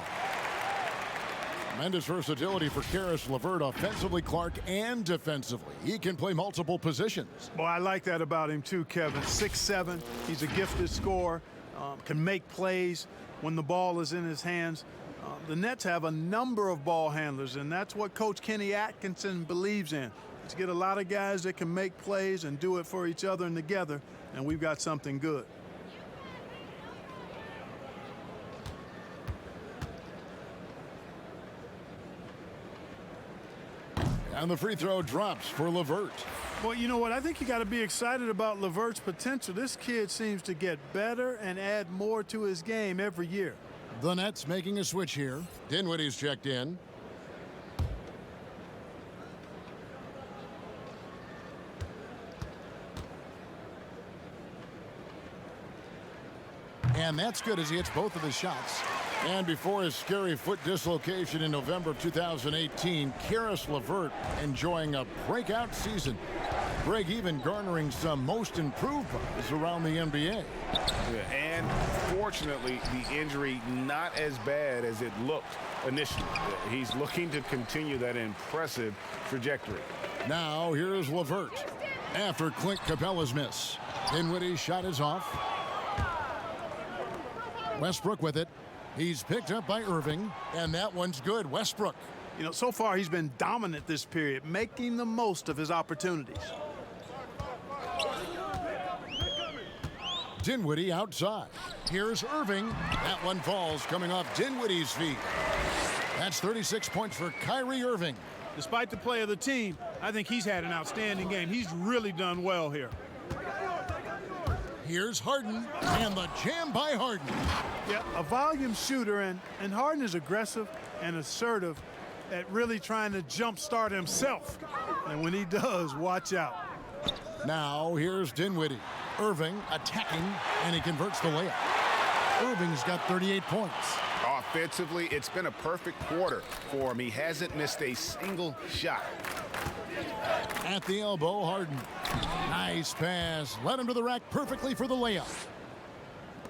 Tremendous versatility for Caris LeVert, offensively, Clark, and defensively. He can play multiple positions. Well, I like that about him too, Kevin. 6'7", he's a gifted scorer, can make plays when the ball is in his hands. The Nets have a number of ball handlers, and that's what Coach Kenny Atkinson believes in. To get a lot of guys that can make plays and do it for each other and together, and we've got something good. And the free throw drops for LeVert. Well, you know what? I think you got to be excited about LeVert's potential. This kid seems to get better and add more to his game every year. The Nets making a switch here. Dinwiddie's checked in. And that's good as he hits both of his shots. And before his scary foot dislocation in November of 2018, Caris LeVert enjoying a breakout season. Greg even garnering some most improved buzz around the NBA. Yeah, and fortunately, the injury not as bad as it looked initially. He's looking to continue that impressive trajectory. Now here's LeVert after Clint Capella's miss. Dinwiddie's shot is off. Westbrook with it. He's picked up by Irving, and that one's good. Westbrook. You know, so far he's been dominant this period, making the most of his opportunities. Dinwiddie outside. Here's Irving. That one falls coming off Dinwiddie's feet. That's 36 points for Kyrie Irving. Despite the play of the team, I think he's had an outstanding game. He's really done well here. Here's Harden, and the jam by Harden. Yeah, a volume shooter, and Harden is aggressive and assertive at really trying to jumpstart himself. And when he does, watch out. Now here's Dinwiddie. Irving attacking, and he converts the layup. Irving's got 38 points. Offensively, it's been a perfect quarter for him. He hasn't missed a single shot. At the elbow, Harden. Nice pass. Led him to the rack perfectly for the layup.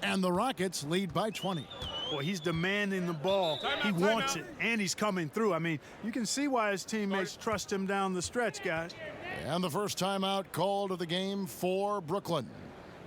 And the Rockets lead by 20. Boy, he's demanding the ball. He wants it, and he's coming through. I mean, you can see why his teammates trust him down the stretch, guys. And the first timeout called of the game for Brooklyn.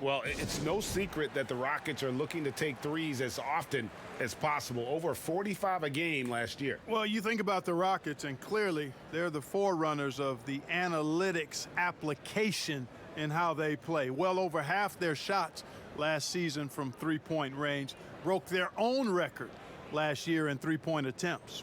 Well, it's no secret that the Rockets are looking to take threes as often as possible. Over 45 a game last year. Well, you think about the Rockets, and clearly they're the forerunners of the analytics application in how they play. Well over half their shots last season from three-point range broke their own record last year in three-point attempts.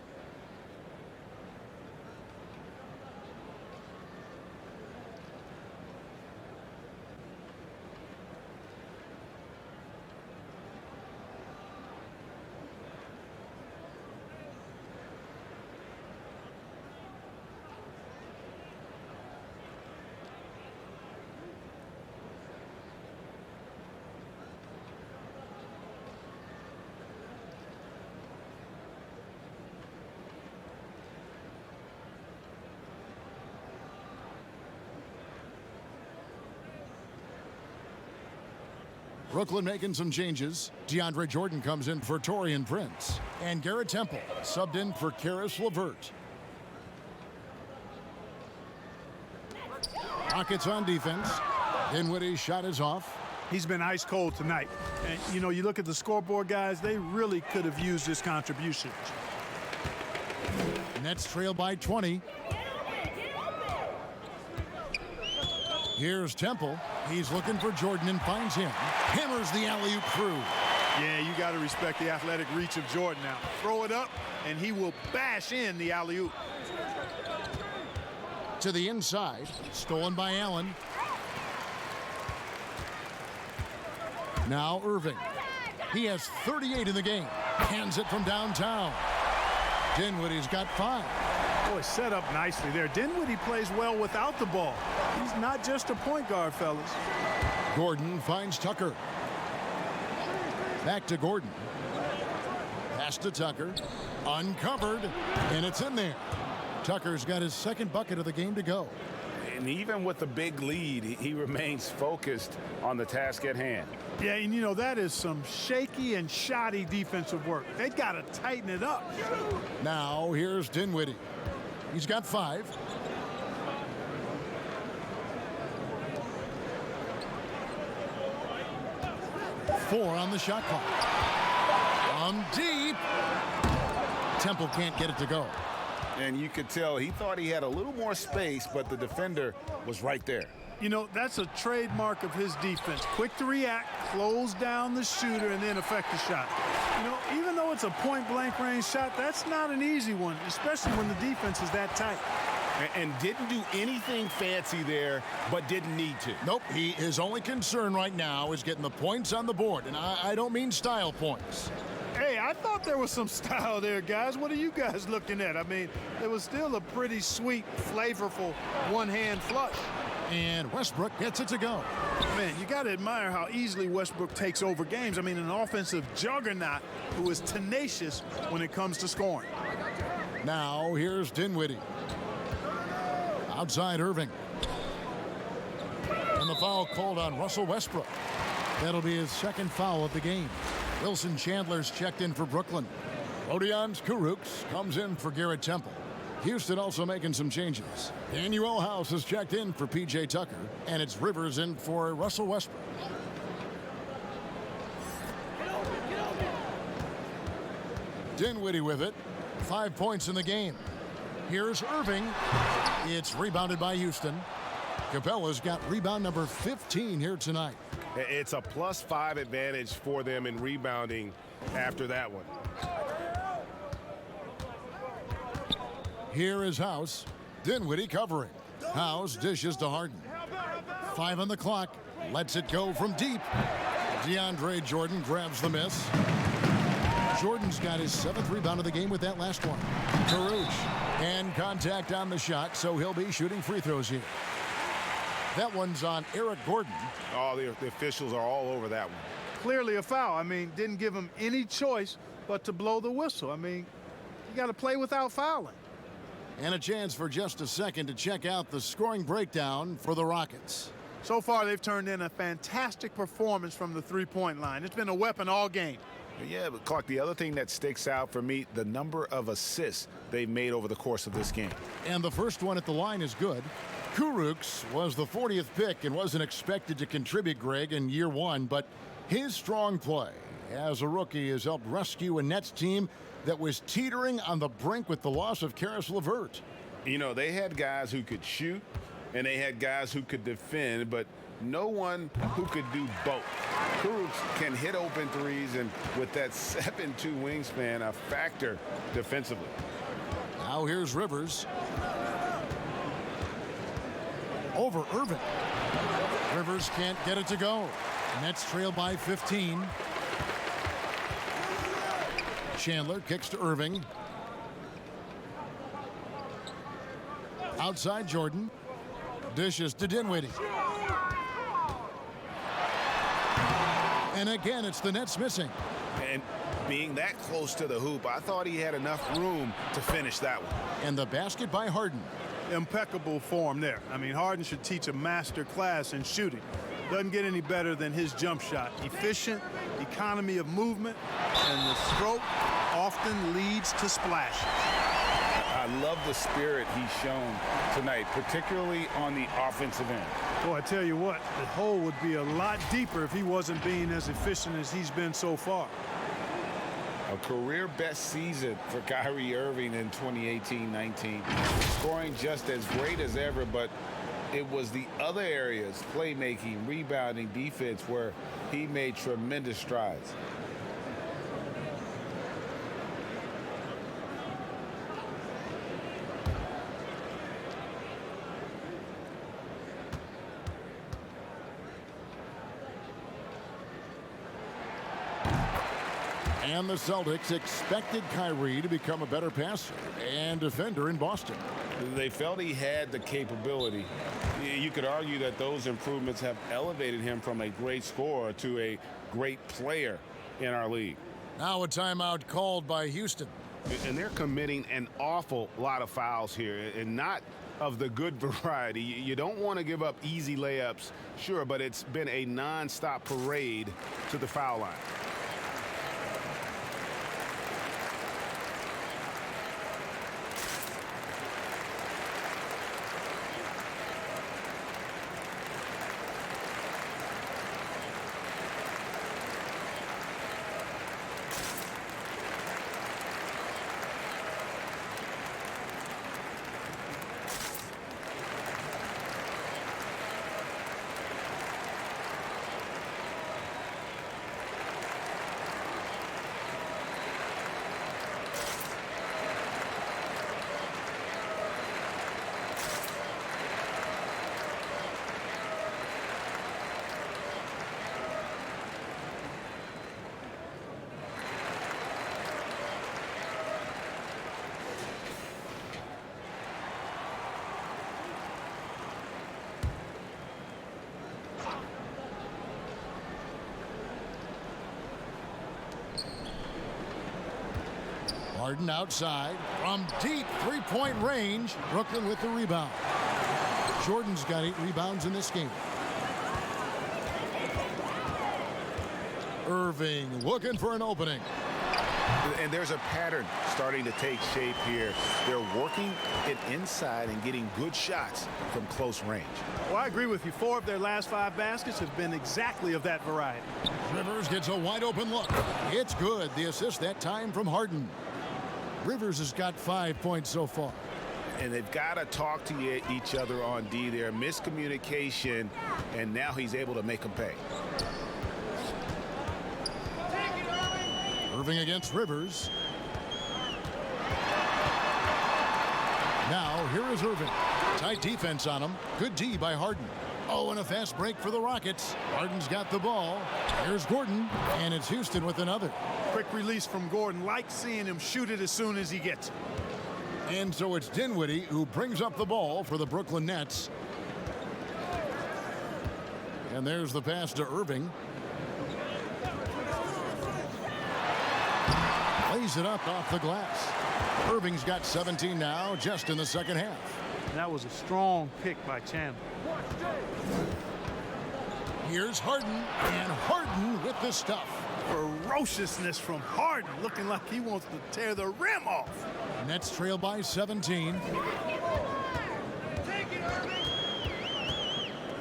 Brooklyn making some changes. DeAndre Jordan comes in for Taurean Prince. And Garrett Temple subbed in for Caris LeVert. Rockets on defense. Dinwiddie's shot is off. He's been ice cold tonight. And, you know, you look at the scoreboard, guys, they really could have used his contribution. Nets trail by 20. Here's Temple. He's looking for Jordan and finds him. Hammers the alley-oop through. Yeah, you got to respect the athletic reach of Jordan now. Throw it up, and he will bash in the alley-oop. To the inside. Stolen by Allen. Now Irving. He has 38 in the game. Hands it from downtown. Dinwiddie's got 5. Boy, set up nicely there. Dinwiddie plays well without the ball. He's not just a point guard, fellas. Gordon finds Tucker. Back to Gordon. Pass to Tucker. Uncovered, and it's in there. Tucker's got his second bucket of the game to go. And even with the big lead, he remains focused on the task at hand. Yeah, and you know, that is some shaky and shoddy defensive work. They got to tighten it up. Now here's Dinwiddie. He's got 5. Four on the shot clock. From deep. Temple can't get it to go. And you could tell he thought he had a little more space, but the defender was right there. You know, that's a trademark of his defense. Quick to react, close down the shooter, and then affect the shot. You know, even though it's a point-blank range shot, that's not an easy one, especially when the defense is that tight. And didn't do anything fancy there, but didn't need to. Nope, his only concern right now is getting the points on the board, and I don't mean style points. Hey, I thought there was some style there, guys. What are you guys looking at? I mean, it was still a pretty sweet, flavorful one-hand flush. And Westbrook gets it to go. Man, you got to admire how easily Westbrook takes over games. I mean, an offensive juggernaut who is tenacious when it comes to scoring. Now here's Dinwiddie. Outside Irving. And the foul called on Russell Westbrook. That'll be his second foul of the game. Wilson Chandler's checked in for Brooklyn. Rodion Kurucs comes in for Garrett Temple. Houston also making some changes. Daniel House is checked in for P.J. Tucker, and it's Rivers in for Russell Westbrook. Dinwiddie with it. 5 points in the game. Here's Irving. It's rebounded by Houston. Capella's got rebound number 15 here tonight. It's a +5 advantage for them in rebounding after that one. Here is House. Dinwiddie covering. House dishes to Harden. 5 on the clock. Lets it go from deep. DeAndre Jordan grabs the miss. Jordan's got his 7th rebound of the game with that last one. Kurucs. And contact on the shot, so he'll be shooting free throws here. That one's on Eric Gordon. Oh, the officials are all over that one. Clearly a foul. I mean, didn't give him any choice but to blow the whistle. I mean, you got to play without fouling. And a chance for just a second to check out the scoring breakdown for the Rockets. So far, they've turned in a fantastic performance from the three-point line. It's been a weapon all game. Yeah, but Clark, the other thing that sticks out for me, the number of assists they've made over the course of this game. And the first one at the line is good. Kurucs was the 40th pick and wasn't expected to contribute, Greg, in year 1, but his strong play as a rookie has helped rescue a Nets team that was teetering on the brink with the loss of Karis LeVert. You know, they had guys who could shoot, and they had guys who could defend, but no one who could do both. Kurucs can hit open threes, and with that 7'2" wingspan, a factor defensively. Now here's Rivers. Over Irving. Rivers can't get it to go. Nets trail by 15. Chandler kicks to Irving. Outside Jordan. Dishes to Dinwiddie. And again, it's the Nets missing. And being that close to the hoop, I thought he had enough room to finish that one. And the basket by Harden. Impeccable form there. I mean, Harden should teach a master class in shooting. Doesn't get any better than his jump shot. Efficient, economy of movement, and the stroke often leads to splashes. I love the spirit he's shown tonight, particularly on the offensive end. Boy, I tell you what, the hole would be a lot deeper if he wasn't being as efficient as he's been so far. A career best season for Kyrie Irving in 2018-19. Scoring just as great as ever, but it was the other areas, playmaking, rebounding, defense, where he made tremendous strides. And the Celtics expected Kyrie to become a better passer and defender in Boston. They felt he had the capability. You could argue that those improvements have elevated him from a great scorer to a great player in our league. Now a timeout called by Houston. And they're committing an awful lot of fouls here, and not of the good variety. You don't want to give up easy layups, sure, but it's been a non-stop parade to the foul line. Harden outside from deep three-point range. Brooklyn with the rebound. Jordan's got 8 rebounds in this game. Irving looking for an opening. And there's a pattern starting to take shape here. They're working it inside and getting good shots from close range. Well, I agree with you. 4 of their last 5 baskets have been exactly of that variety. Rivers gets a wide open look. It's good. The assist that time from Harden. Rivers has got 5 points so far. And they've got to talk to each other on D there. Miscommunication, and now he's able to make them pay. Irving against Rivers. Now, here is Irving. Tight defense on him. Good D by Harden. Oh, and a fast break for the Rockets. Harden's got the ball. Here's Gordon, and it's Houston with another. Quick release from Gordon. Like seeing him shoot it as soon as he gets it. And so it's Dinwiddie who brings up the ball for the Brooklyn Nets. And there's the pass to Irving. Lays it up off the glass. Irving's got 17 now, just in the second half. That was a strong pick by Chandler. Here's Harden, and Harden with the stuff. Ferociousness from Harden, looking like he wants to tear the rim off. Nets trail by 17.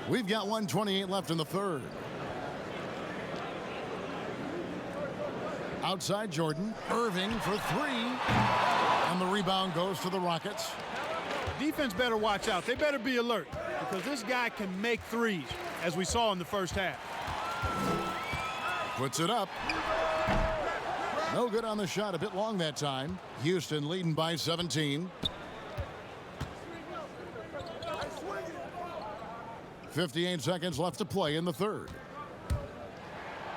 We've got 1:28 left in the third. Outside Jordan. Irving for 3. And the rebound goes to the Rockets. Defense better watch out. They better be alert because this guy can make threes, as we saw in the first half. Puts it up. No good on the shot. A bit long that time. Houston leading by 17. 58 seconds left to play in the third.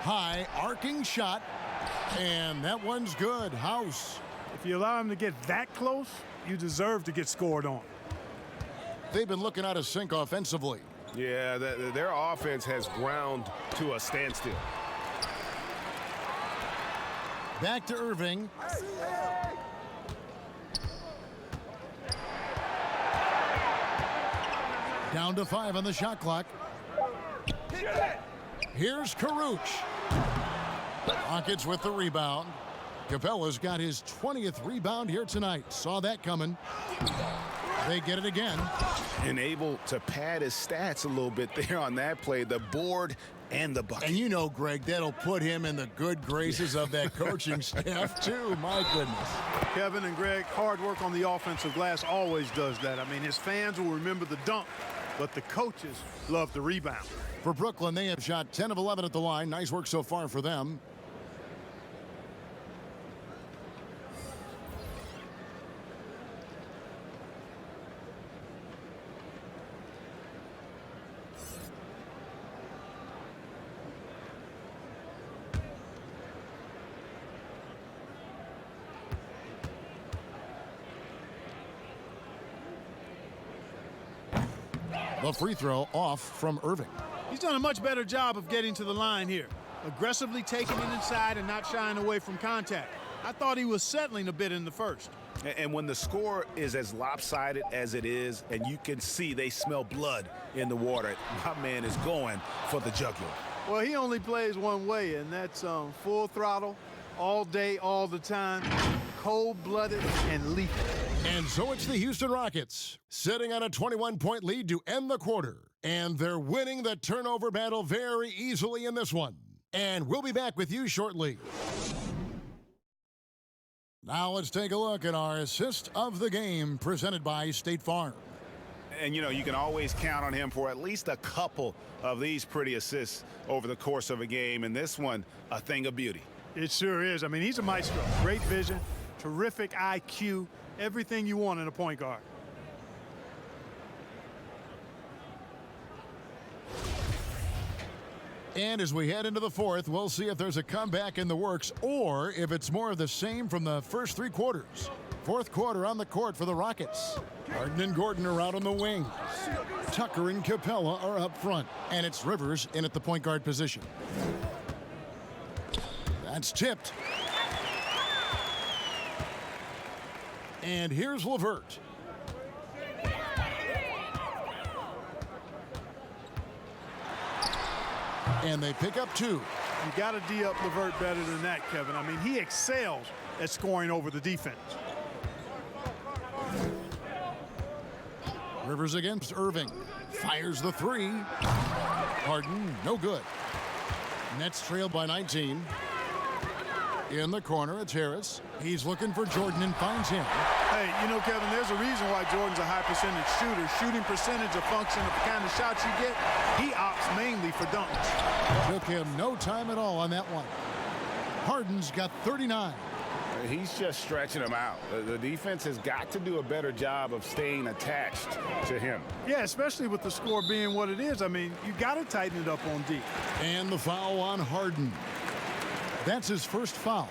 High arcing shot. And that one's good. House. If you allow him to get that close, you deserve to get scored on. They've been looking out of sync offensively. Yeah, their offense has ground to a standstill. Back to Irving. Down to 5 on the shot clock. Here's Karuch. Rockets with the rebound. Capella's got his 20th rebound here tonight. Saw that coming. They get it again. And able to pad his stats a little bit there on that play. The board and the bucket. And you know, Greg, that'll put him in the good graces of that coaching staff, too. My goodness. Kevin and Greg, hard work on the offensive glass always does that. I mean, his fans will remember the dunk, but the coaches love the rebound. For Brooklyn, they have shot 10 of 11 at the line. Nice work so far for them. The free throw off from Irving. He's done a much better job of getting to the line here. Aggressively taking it inside and not shying away from contact. I thought he was settling a bit in the first. And when the score is as lopsided as it is, and you can see they smell blood in the water, my man is going for the jugular. Well, he only plays one way, and that's full throttle, all day, all the time, cold-blooded and lethal. And so it's the Houston Rockets, sitting on a 21-point lead to end the quarter. And they're winning the turnover battle very easily in this one. And we'll be back with you shortly. Now let's take a look at our assist of the game presented by State Farm. And, you know, you can always count on him for at least a couple of these pretty assists over the course of a game. And this one, a thing of beauty. It sure is. I mean, he's a maestro. Great vision, terrific IQ, everything you want in a point guard. And as we head into the fourth, we'll see if there's a comeback in the works or if it's more of the same from the first three quarters. Fourth quarter on the court for the Rockets. Harden and Gordon are out on the wings. Tucker and Capella are up front. And it's Rivers in at the point guard position. That's tipped. And here's LeVert. And they pick up two. You got to D up LeVert better than that, Kevin. I mean, he excels at scoring over the defense. Rivers against Irving. Fires the three. Harden, no good. Nets trailed by 19. In the corner, it's Harris. He's looking for Jordan and finds him. Hey, you know, Kevin, there's a reason why Jordan's a high percentage shooter. Shooting percentage a function of the kind of shots you get. He opts mainly for dunks. Took him no time at all on that one. Harden's got 39. He's just stretching him out. The defense has got to do a better job of staying attached to him. Yeah, especially with the score being what it is. I mean, you got to tighten it up on D. And the foul on Harden. That's his first foul.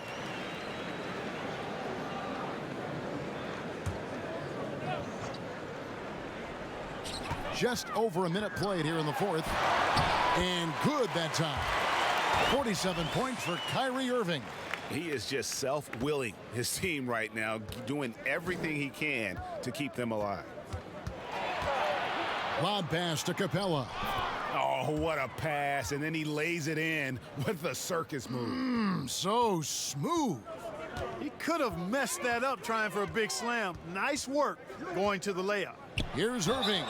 Just over a minute played here in the fourth. And good that time. 47 points for Kyrie Irving. He is just self-willing, his team right now, doing everything he can to keep them alive. Lob pass to Capella. Oh, what a pass. And then he lays it in with the circus move. So smooth. He could have messed that up trying for a big slam. Nice work going to the layup. Here's Irving.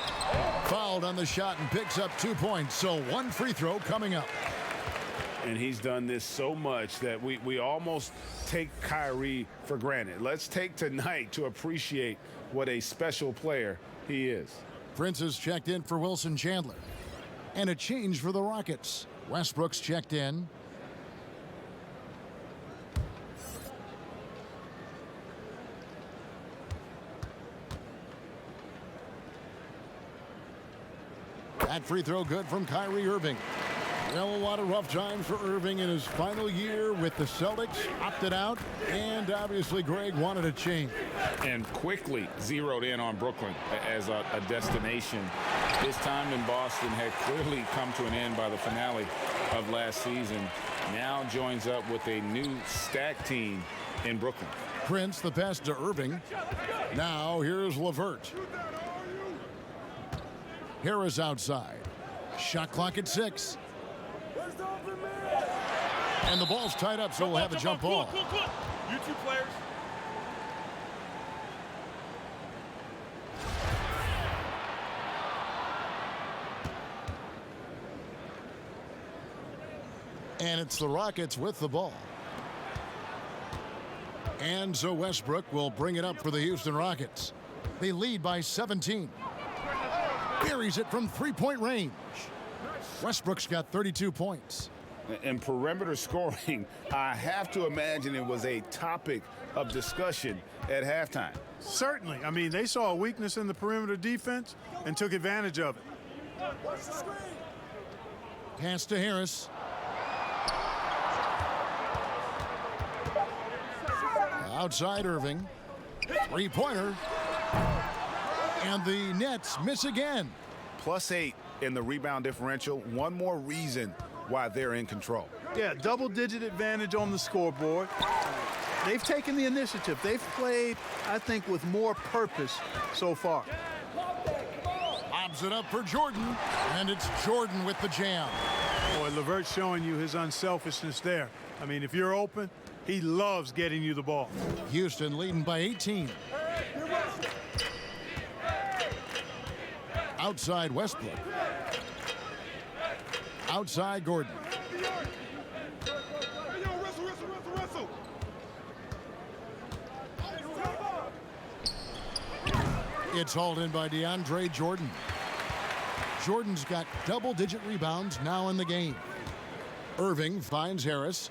Fouled on the shot and picks up 2 points. So one free throw coming up. And he's done this so much that we almost take Kyrie for granted. Let's take tonight to appreciate what a special player he is. Prince is checked in for Wilson Chandler. And a change for the Rockets. Westbrook's checked in. That free throw good from Kyrie Irving. Well, a lot of rough times for Irving in his final year with the Celtics. Opted out, and obviously Greg wanted a change. And quickly zeroed in on Brooklyn as a destination. His time in Boston had clearly come to an end by the finale of last season. Now joins up with a new stacked team in Brooklyn. Prince, the pass to Irving. Now here's LeVert. Harris outside. Shot clock at 6. And the ball's tied up, so we'll have a jump ball. You two players. And it's the Rockets with the ball. And so Westbrook will bring it up for the Houston Rockets. They lead by 17. Buries it from three-point range. Westbrook's got 32 points. And perimeter scoring, I have to imagine it was a topic of discussion at halftime. Certainly. I mean, they saw a weakness in the perimeter defense and took advantage of it. Pass to Harris. Outside Irving. Three-pointer. And the Nets miss again. +8 in the rebound differential. One more reason why they're in control. Yeah, double-digit advantage on the scoreboard. They've taken the initiative. They've played, I think, with more purpose so far. Lobs it up for Jordan, and it's Jordan with the jam. Boy, LeVert's showing you his unselfishness there. I mean, if you're open, he loves getting you the ball. Houston leading by 18. Outside Westbrook. Outside Gordon. It's hauled in by DeAndre Jordan. Jordan's got double-digit rebounds now in the game. Irving finds Harris.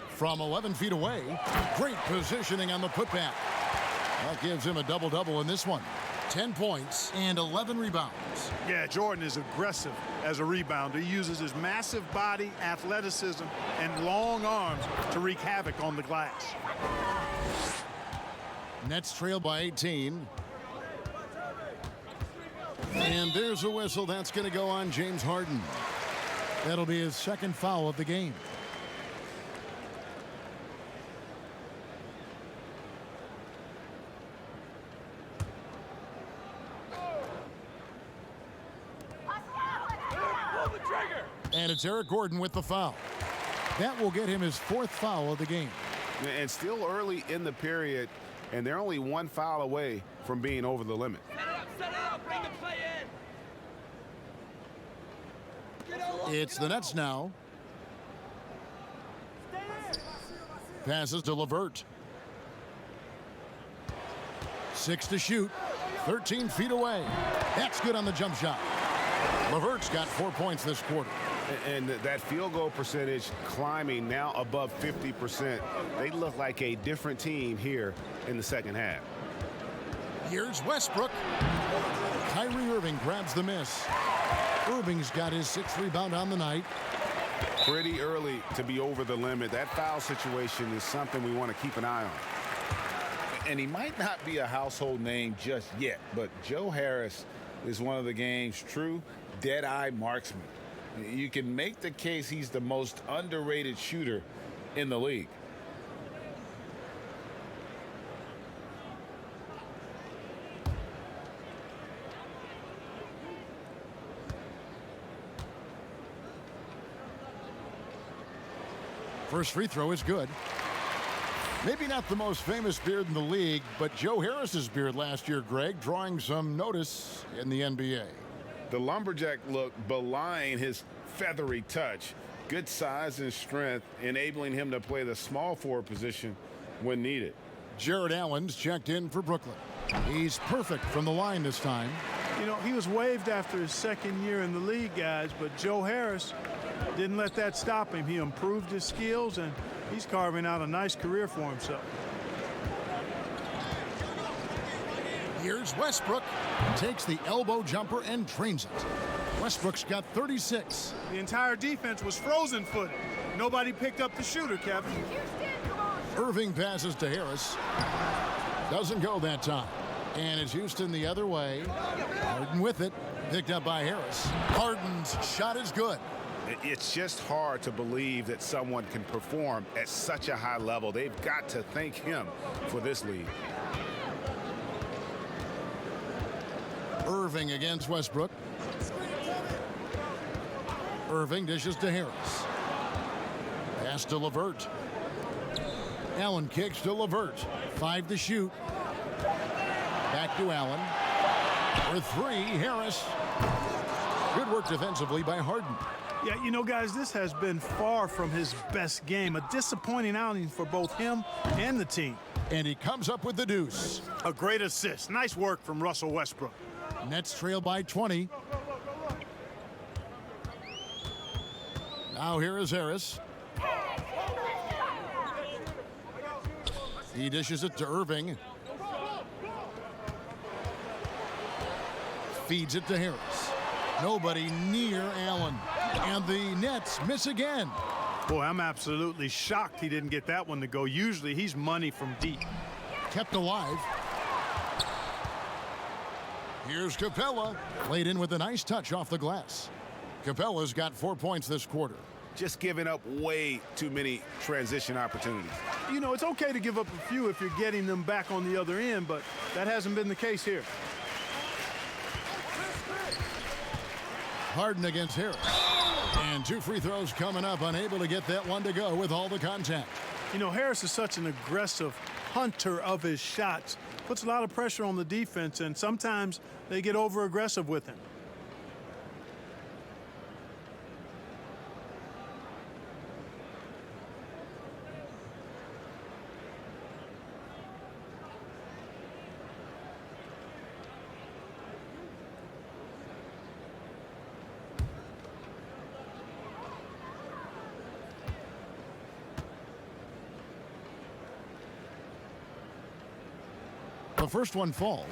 From 11 feet away, great positioning on the putback. That gives him a double-double in this one. 10 points and 11 rebounds. Yeah, Jordan is aggressive as a rebounder. He uses his massive body, athleticism, and long arms to wreak havoc on the glass. Nets trail by 18. And there's a whistle. That's going to go on James Harden. That'll be his second foul of the game. And it's Eric Gordon with the foul. That will get him his fourth foul of the game. And still early in the period, and they're only one foul away from being over the limit. Set it up, bring the play in. It's the Nets now. Passes to LeVert. 6 to shoot. 13 feet away. That's good on the jump shot. LeVert's got 4 points this quarter. And that field goal percentage climbing now above 50%. They look like a different team here in the second half. Here's Westbrook. Kyrie Irving grabs the miss. Irving's got his 6th rebound on the night. Pretty early to be over the limit. That foul situation is something we want to keep an eye on. And he might not be a household name just yet, but Joe Harris is one of the game's true dead-eye marksmen. You can make the case he's the most underrated shooter in the league. First free throw is good. Maybe not the most famous beard in the league, but Joe Harris's beard last year, Greg, drawing some notice in the NBA. The lumberjack look belying his feathery touch. Good size and strength, enabling him to play the small forward position when needed. Jared Allen's checked in for Brooklyn. He's perfect from the line this time. You know, he was waived after his second year in the league, guys, but Joe Harris didn't let that stop him. He improved his skills, and he's carving out a nice career for himself. Here's Westbrook. Takes the elbow jumper and drains it. Westbrook's got 36. The entire defense was frozen-footed. Nobody picked up the shooter, Kevin. Irving passes to Harris. Doesn't go that time. And it's Houston the other way. Harden with it. Picked up by Harris. Harden's shot is good. It's just hard to believe that someone can perform at such a high level. They've got to thank him for this lead. Irving against Westbrook. Irving dishes to Harris. Pass to LeVert. Allen kicks to LeVert. 5 to shoot. Back to Allen. For 3, Harris. Good work defensively by Harden. Yeah, you know, guys, this has been far from his best game. A disappointing outing for both him and the team. And he comes up with the deuce. A great assist. Nice work from Russell Westbrook. Nets trail by 20. Now here is Harris. He dishes it to Irving. Feeds it to Harris. Nobody near Allen. And the Nets miss again. Boy, I'm absolutely shocked he didn't get that one to go. Usually he's money from deep. Kept alive. Here's Capella. Played in with a nice touch off the glass. Capella's got 4 points this quarter. Just giving up way too many transition opportunities. You know, it's okay to give up a few if you're getting them back on the other end, but that hasn't been the case here. Harden against Harris. And 2 free throws coming up, unable to get that one to go with all the contact. You know, Harris is such an aggressive hunter of his shots. Puts a lot of pressure on the defense, and sometimes they get over-aggressive with him. The first one falls.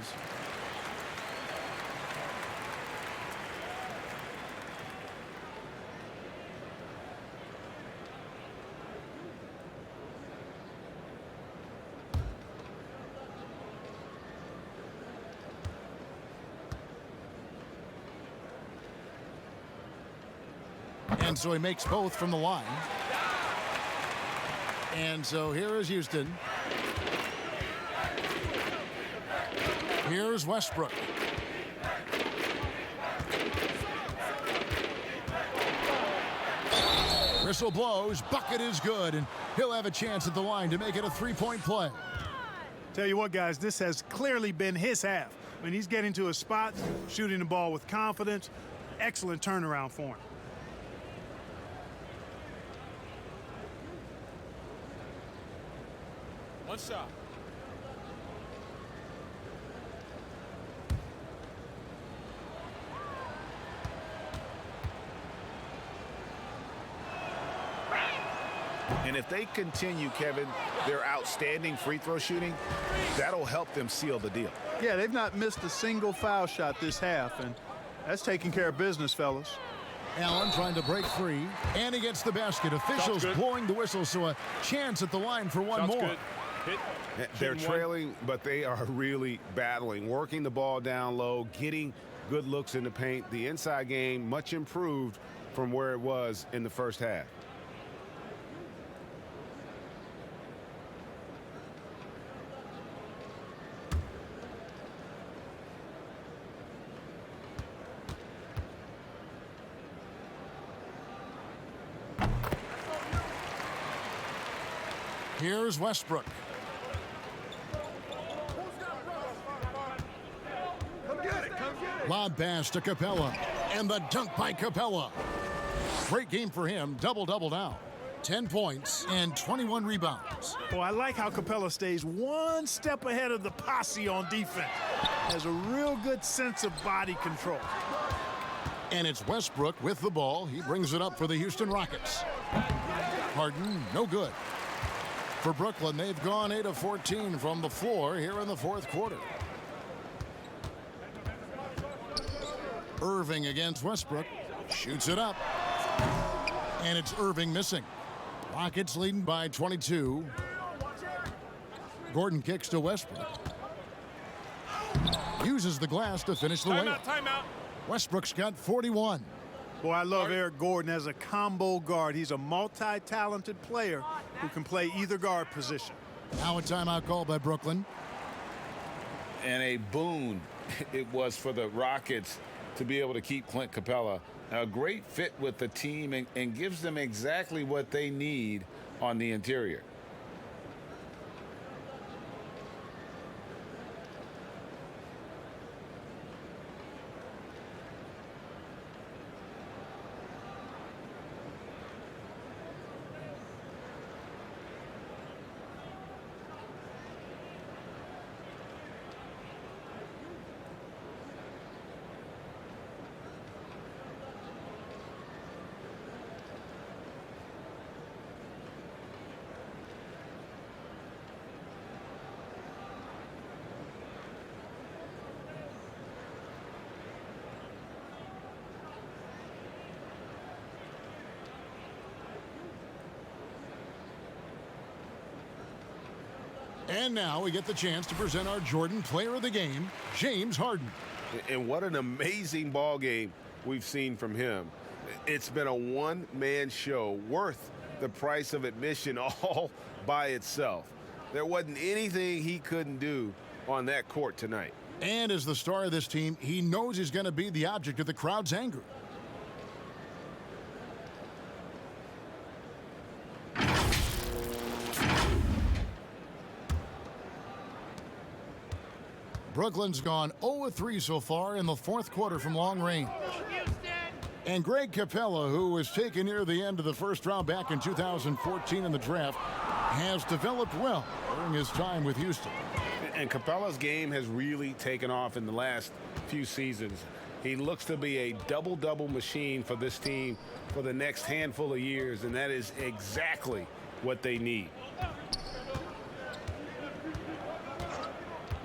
And so he makes both from the line. And so here is Houston. Here's Westbrook. Whistle blows, bucket is good, and he'll have a chance at the line to make it a 3-point play. Tell you what, guys, this has clearly been his half. I mean, he's getting to his spots, shooting the ball with confidence. Excellent turnaround for him. One shot. And if they continue, Kevin, their outstanding free throw shooting, that'll help them seal the deal. Yeah, they've not missed a single foul shot this half, and that's taking care of business, fellas. Allen trying to break free, and he gets the basket. Officials blowing the whistle, so a chance at the line for one more. They're trailing, but they are really battling, working the ball down low, getting good looks in the paint. The inside game much improved from where it was in the first half. Here's Westbrook. Lob pass to Capella. And the dunk by Capella. Great game for him. Double-double now. 10 points and 21 rebounds. Well, I like how Capella stays one step ahead of the posse on defense. Has a real good sense of body control. And it's Westbrook with the ball. He brings it up for the Houston Rockets. Harden, no good. For Brooklyn, they've gone 8 of 14 from the floor here in the fourth quarter. Irving against Westbrook. Shoots it up. And it's Irving missing. Rockets leading by 22. Gordon kicks to Westbrook. Uses the glass to finish the layup. Timeout. Westbrook's got 41. Boy, I love Eric Gordon as a combo guard. He's a multi-talented player who can play either guard position. Now a timeout call by Brooklyn. And a boon it was for the Rockets to be able to keep Clint Capella. A great fit with the team and gives them exactly what they need on the interior. And now we get the chance to present our Jordan Player of the Game, James Harden. And what an amazing ball game we've seen from him. It's been a one-man show worth the price of admission all by itself. There wasn't anything he couldn't do on that court tonight. And as the star of this team, he knows he's going to be the object of the crowd's anger. Brooklyn's gone 0-3 so far in the fourth quarter from long range. And Greg Capella, who was taken near the end of the first round back in 2014 in the draft, has developed well during his time with Houston. And Capella's game has really taken off in the last few seasons. He looks to be a double-double machine for this team for the next handful of years, and that is exactly what they need.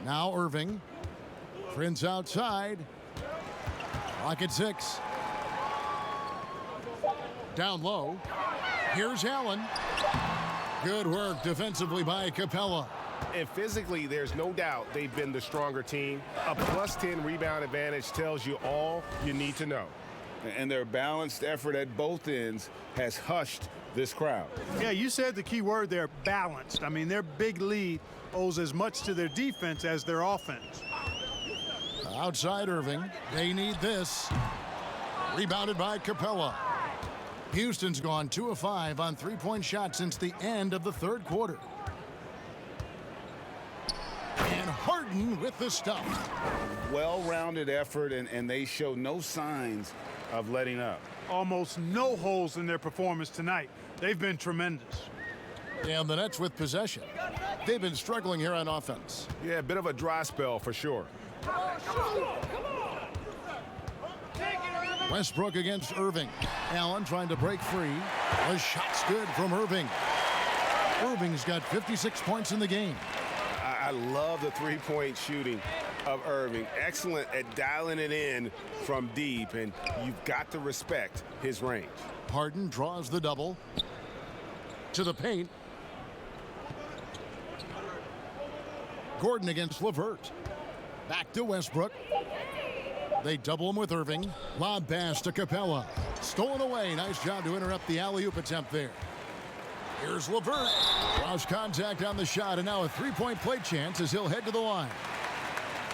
Now Irving. Prince outside. Clock at 6. Down low. Here's Allen. Good work defensively by Capella. And physically, there's no doubt they've been the stronger team. A +10 rebound advantage tells you all you need to know. And their balanced effort at both ends has hushed this crowd. Yeah, you said the key word there, balanced. I mean, their big lead owes as much to their defense as their offense. Outside Irving. They need this. Rebounded by Capella. Houston's gone 2 of 5 on three-point shots since the end of the third quarter. And Harden with the stuff. Well-rounded effort, and they show no signs of letting up. Almost no holes in their performance tonight. They've been tremendous. And the Nets with possession. They've been struggling here on offense. Yeah, a bit of a dry spell for sure. Westbrook against Irving. Allen trying to break free. The shot's good from Irving. Irving's got 56 points in the game. I love the three-point shooting of Irving. Excellent at dialing it in from deep, and you've got to respect his range. Harden draws the double. To the paint. Gordon against LeVert. Back to Westbrook. They double him with Irving. Lob pass to Capella. Stolen away. Nice job to interrupt the alley-oop attempt there. Here's LeVert. Lost contact on the shot, and now a three-point play chance as he'll head to the line.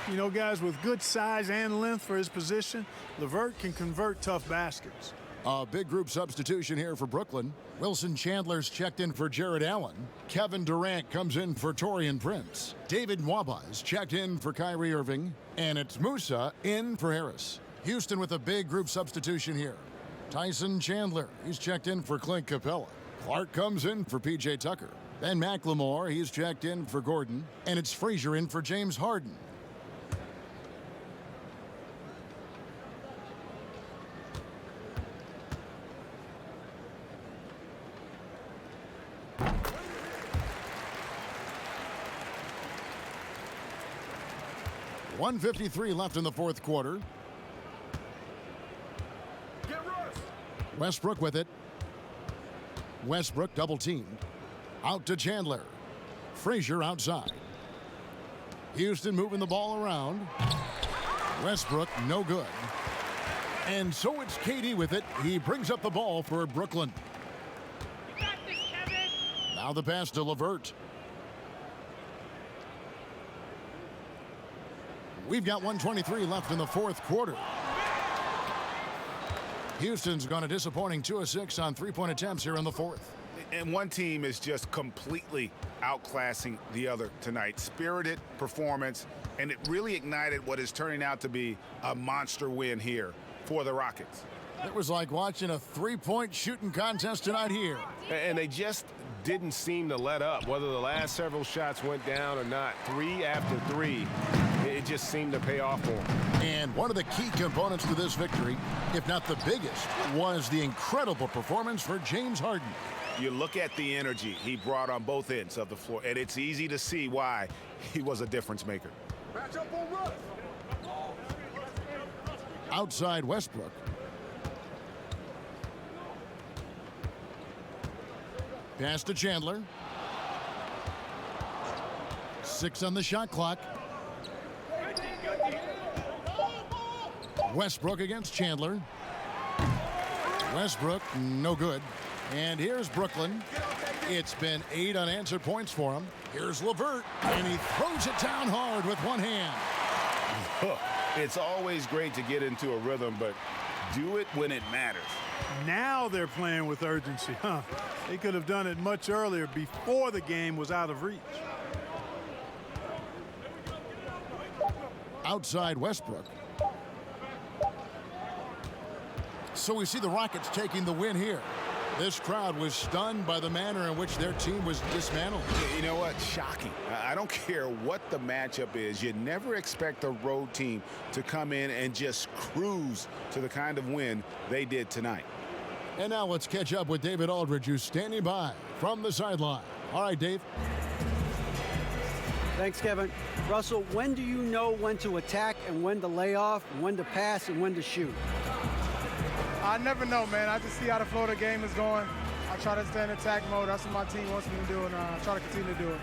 You know, guys, with good size and length for his position, LeVert can convert tough baskets. A big group substitution here for Brooklyn. Wilson Chandler's checked in for Jared Allen. Kevin Durant comes in for Taurean Prince. David Nwaba checked in for Kyrie Irving. And it's Musa in for Harris. Houston with a big group substitution here. Tyson Chandler, he's checked in for Clint Capella. Clark comes in for P.J. Tucker. Ben McLemore, he's checked in for Gordon. And it's Frazier in for James Harden. .153 left in the fourth quarter. Westbrook with it. Westbrook double teamed. Out to Chandler. Frazier outside. Houston moving the ball around. Westbrook no good. And so it's KD with it. He brings up the ball for Brooklyn. You got this, Kevin. Now the pass to LeVert. We've got 1:23 left in the fourth quarter. Houston's gone a disappointing 2 of 6 on three-point attempts here in the fourth. And one team is just completely outclassing the other tonight. Spirited performance, and it really ignited what is turning out to be a monster win here for the Rockets. It was like watching a three-point shooting contest tonight here. And they just didn't seem to let up. Whether the last several shots went down or not, 3 after 3, it just seemed to pay off for them. And one of the key components to this victory, if not the biggest, was the incredible performance for James Harden. You look at the energy he brought on both ends of the floor, and it's easy to see why he was a difference maker. Outside Westbrook. Pass to Chandler. 6 on the shot clock. Westbrook against Chandler. Westbrook, no good. And here's Brooklyn. It's been 8 unanswered points for him. Here's LeVert, and he throws it down hard with one hand. It's always great to get into a rhythm, but do it when it matters. Now they're playing with urgency, huh? They could have done it much earlier before the game was out of reach. Outside Westbrook. So we see the Rockets taking the win here. This crowd was stunned by the manner in which their team was dismantled. You know what? Shocking. I don't care what the matchup is. You never expect a road team to come in and just cruise to the kind of win they did tonight. And now let's catch up with David Aldridge, who's standing by from the sideline. All right, Dave. Thanks, Kevin. Russell, when do you know when to attack and when to lay off, when to pass and when to shoot? I never know, man. I just see how the flow of the game is going. I try to stay in attack mode. That's what my team wants me to do, and I try to continue to do it.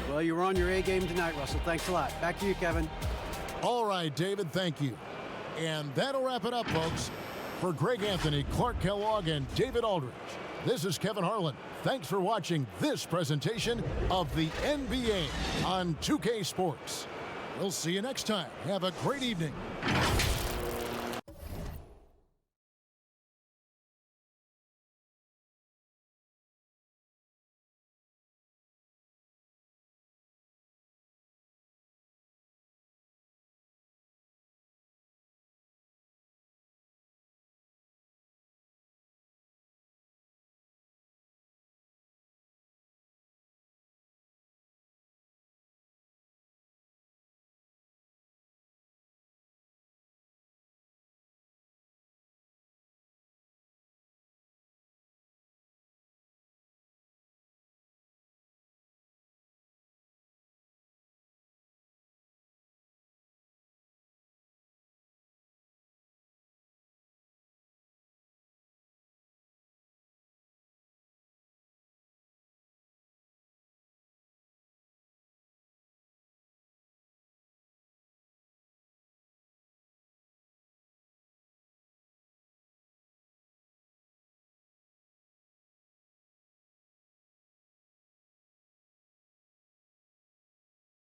Well, you're on your A game tonight, Russell. Thanks a lot. Back to you, Kevin. All right, David, thank you. And that'll wrap it up, folks. For Greg Anthony, Clark Kellogg, and David Aldridge, this is Kevin Harlan. Thanks for watching this presentation of the NBA on 2K Sports. We'll see you next time. Have a great evening.